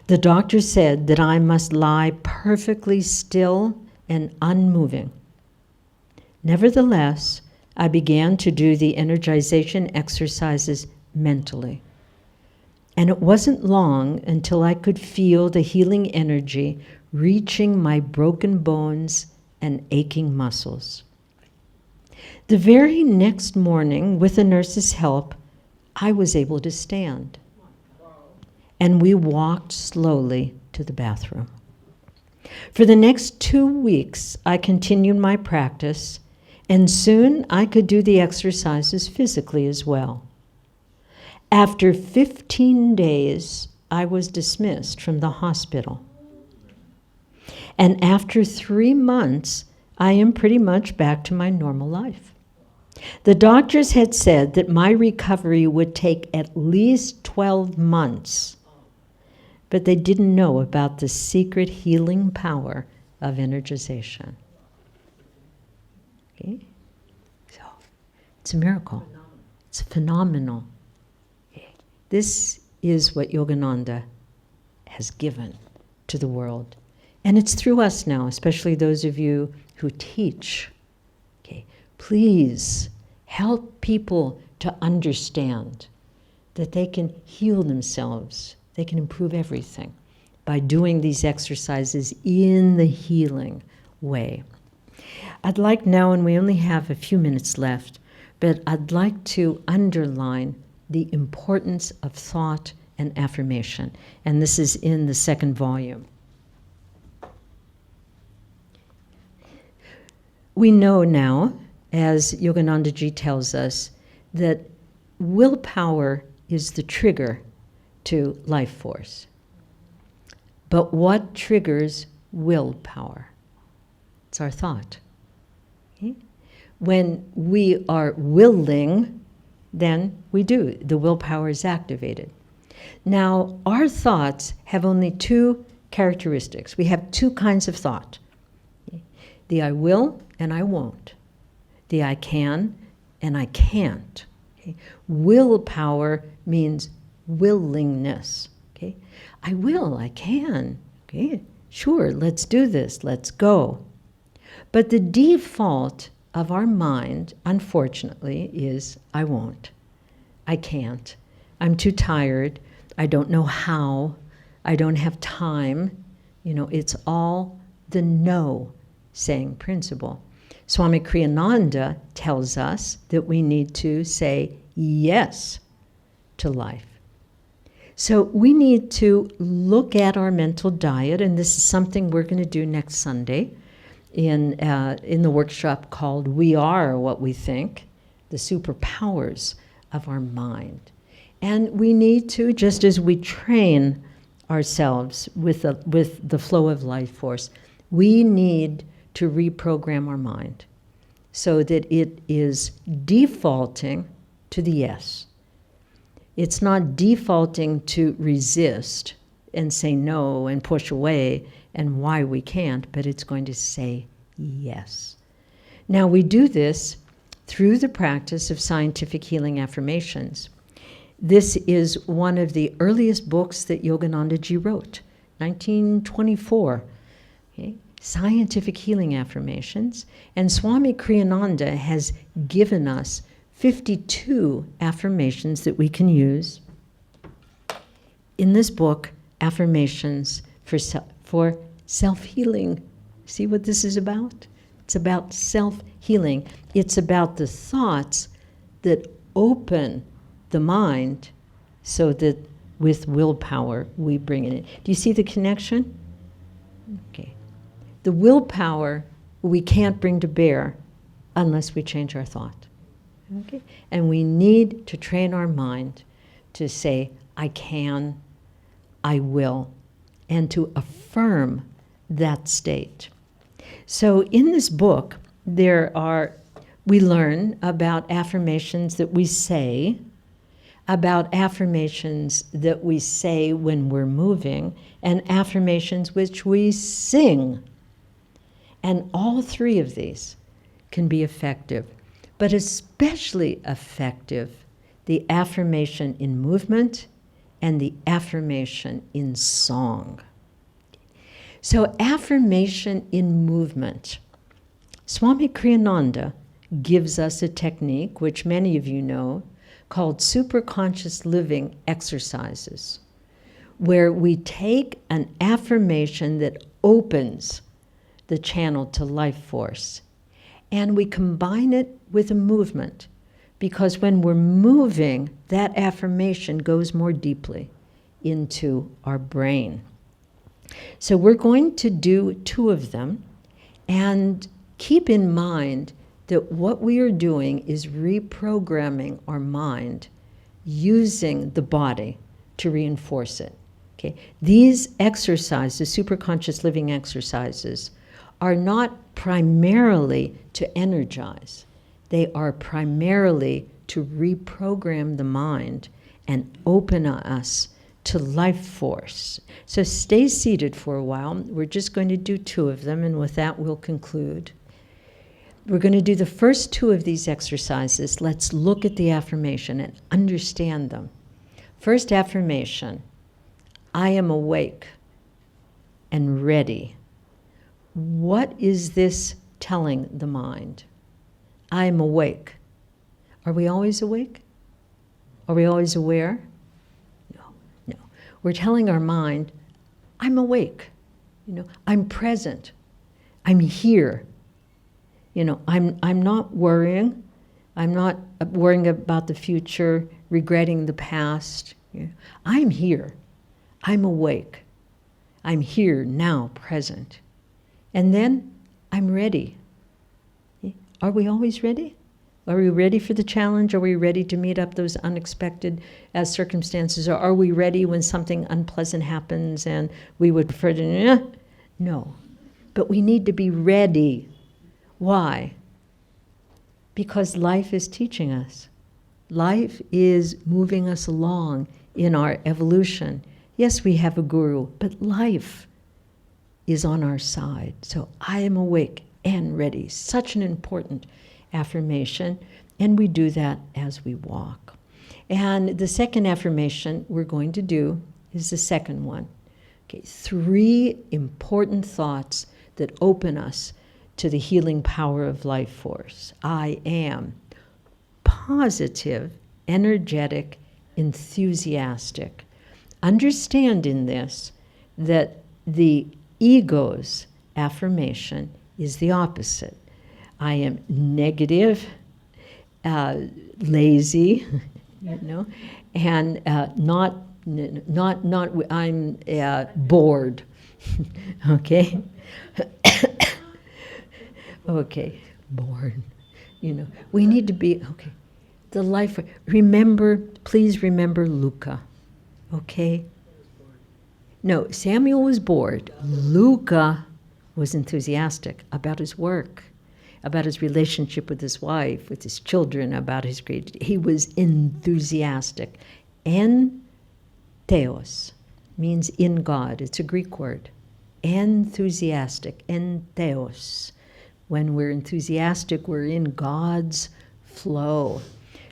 The doctor said that I must lie perfectly still and unmoving. Nevertheless, I began to do the energization exercises mentally. And it wasn't long until I could feel the healing energy reaching my broken bones and aching muscles. The very next morning, with the nurse's help, I was able to stand. And we walked slowly to the bathroom. For the next 2 weeks, I continued my practice, and soon I could do the exercises physically as well. After 15 days, I was dismissed from the hospital. And after 3 months, I am pretty much back to my normal life. The doctors had said that my recovery would take at least 12 months, but they didn't know about the secret healing power of energization. Okay? So, it's a miracle. It's phenomenal. Okay. This is what Yogananda has given to the world. And it's through us now, especially those of you who teach. Okay. Please help people to understand that they can heal themselves. They can improve everything by doing these exercises in the healing way. I'd like now, and we only have a few minutes left, but I'd like to underline the importance of thought and affirmation. And this is in the second volume. We know now, as Yogananda Ji tells us, that willpower is the trigger to life force. But what triggers willpower? It's our thought. Okay? When we are willing, then we do. The willpower is activated. Now, our thoughts have only 2 characteristics. We have 2 kinds of thought. Okay? The I will and I won't. The I can and I can't. Okay? Willpower means willingness. Okay? I will, I can. Okay? Sure, let's do this, let's go. But the default of our mind, unfortunately, is I won't. I can't. I'm too tired. I don't know how. I don't have time. It's all the no saying principle. Swami Kriyananda tells us that we need to say yes to life. So we need to look at our mental diet, and this is something we're going to do next Sunday in the workshop called We Are What We Think, the superpowers of our mind. And we need to, just as we train ourselves with the flow of life force, we need to reprogram our mind so that it is defaulting to the yes. It's not defaulting to resist and say no and push away and why we can't, but it's going to say yes. Now, we do this through the practice of scientific healing affirmations. This is one of the earliest books that Yogananda ji wrote, 1924. Okay? Scientific healing affirmations. And Swami Kriyananda has given us 52 affirmations that we can use in this book, Affirmations for Self-Healing. See what this is about? It's about self-healing. It's about the thoughts that open the mind so that with willpower we bring it in. Do you see the connection? Okay. The willpower we can't bring to bear unless we change our thought. Okay? And we need to train our mind to say, I can, I will, and to affirm that state. So in this book, we learn about affirmations that we say, about affirmations that we say when we're moving, and affirmations which we sing. And all three of these can be effective, but especially effective, the affirmation in movement and the affirmation in song. So affirmation in movement. Swami Kriyananda gives us a technique, which many of you know, called superconscious living exercises, where we take an affirmation that opens the channel to life force, and we combine it with a movement, because when we're moving, that affirmation goes more deeply into our brain. So we're going to do 2 of them, and keep in mind that what we are doing is reprogramming our mind using the body to reinforce it. Okay? These exercises, superconscious living exercises, are not primarily to energize. They are primarily to reprogram the mind and open us to life force. So stay seated for a while. We're just going to do 2 of them, and with that we'll conclude. We're going to do the first 2 of these exercises. Let's look at the affirmation and understand them. First affirmation, I am awake and ready. What is this telling the mind? I am awake. Are we always awake? Are we always aware? No. We're telling our mind, I'm awake. I'm present. I'm here. I'm not worrying. I'm not worrying about the future, regretting the past. I'm here. I'm awake. I'm here now, present. And then I'm ready. Are we always ready? Are we ready for the challenge? Are we ready to meet up those unexpected circumstances? Or are we ready when something unpleasant happens and we would prefer to, no. But we need to be ready. Why? Because life is teaching us. Life is moving us along in our evolution. Yes, we have a guru, but life is on our side. So I am awake and ready. Such an important affirmation, and we do that as we walk. And the second affirmation we're going to do is the second one. Okay, 3 important thoughts that open us to the healing power of life force. I am positive, energetic, enthusiastic. Understand in this that the Ego's affirmation is the opposite. I am negative, lazy, you know, and I'm bored. Okay? Okay, bored. You know, we need to be, okay. The life, remember, please remember Luca. Okay? No, Samuel was bored. Luca was enthusiastic about his work, about his relationship with his wife, with his children, about his great. He was enthusiastic. En theos means in God. It's a Greek word. Enthusiastic. En theos. When we're enthusiastic, we're in God's flow.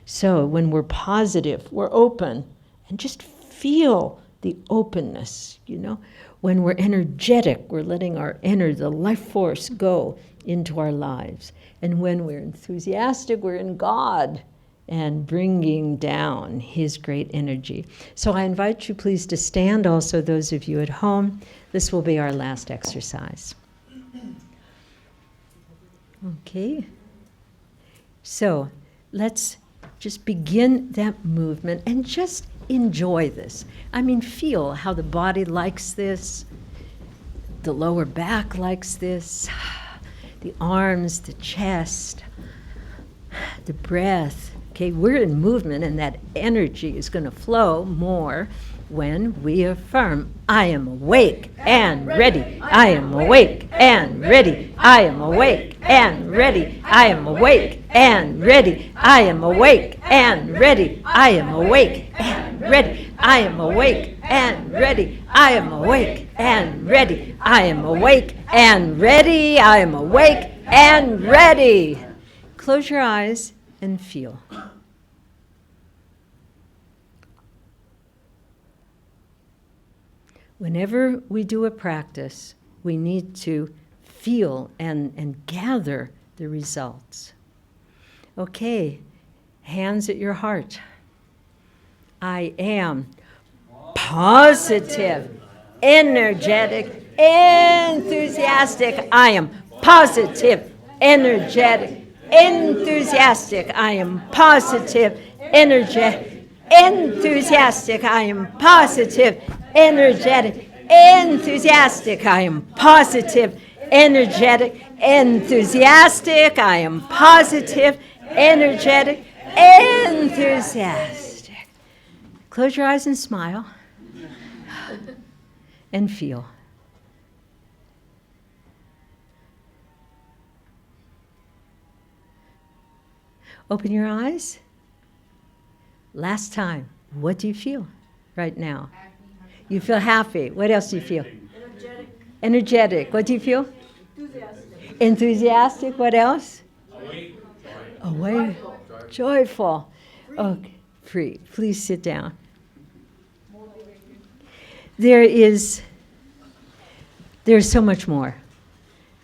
So when we're positive, we're open, and just feel the openness, you know. When we're energetic, we're letting the life force go into our lives. And when we're enthusiastic, we're in God and bringing down His great energy. So I invite you please to stand, also those of you at home. This will be our last exercise. Okay. So let's just begin that movement and just enjoy this. I mean, feel how the body likes this, the lower back likes this, the arms, the chest, the breath. Okay, we're in movement, and that energy is going to flow more when we affirm, I am awake and ready. I am awake and ready. I am awake and ready. I am awake and ready. I am awake and ready. I am awake and ready. I am awake and ready. I am awake and ready. I am awake and ready. I am awake and ready. Close your eyes and feel. Whenever we do a practice, we need to feel and gather the results. Okay, hands at your heart. I am positive, energetic, enthusiastic. I am positive, energetic, enthusiastic. I am positive, energetic, enthusiastic. I am positive, energetic, enthusiastic. I am positive, energetic, enthusiastic. I am positive, energetic, enthusiastic. Close your eyes and smile and feel. Open your eyes. Last time, what do you feel right now? You feel happy. What else do you feel? Energetic. Energetic. What do you feel? Enthusiastic. Enthusiastic. What else? Awake. Awake. Joyful. Okay. Free. Please sit down. There's so much more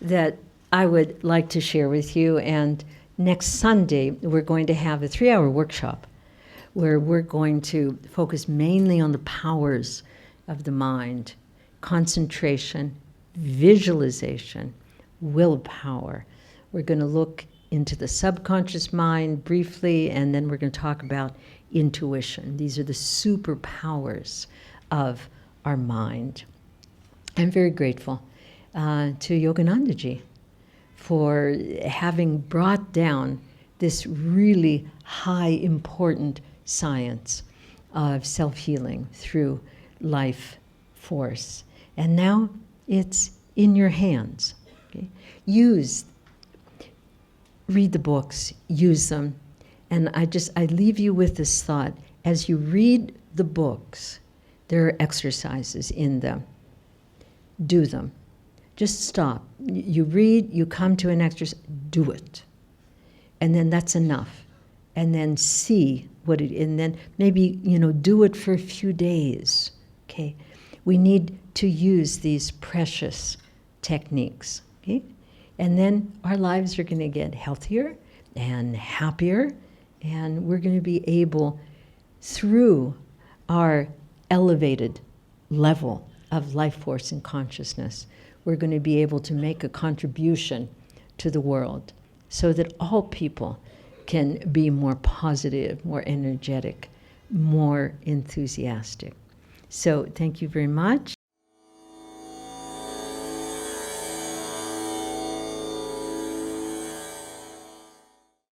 that I would like to share with you, and next Sunday we're going to have a 3-hour workshop where we're going to focus mainly on the powers of the mind, concentration, visualization, willpower. We're going to look into the subconscious mind briefly, and then we're going to talk about intuition. These are the superpowers of our mind. I'm very grateful to Yogananda ji for having brought down this really high, important science of self-healing through life force. And now it's in your hands. Okay? Read the books, use them. And I leave you with this thought. As you read the books, there are exercises in them. Do them. Just stop. You read, you come to an exercise, do it. And then that's enough. And then see and then maybe, do it for a few days. Okay? We need to use these precious techniques. Okay? And then our lives are going to get healthier and happier, and we're going to be able, through our elevated level of life force and consciousness, we're going to be able to make a contribution to the world so that all people can be more positive, more energetic, more enthusiastic. So thank you very much.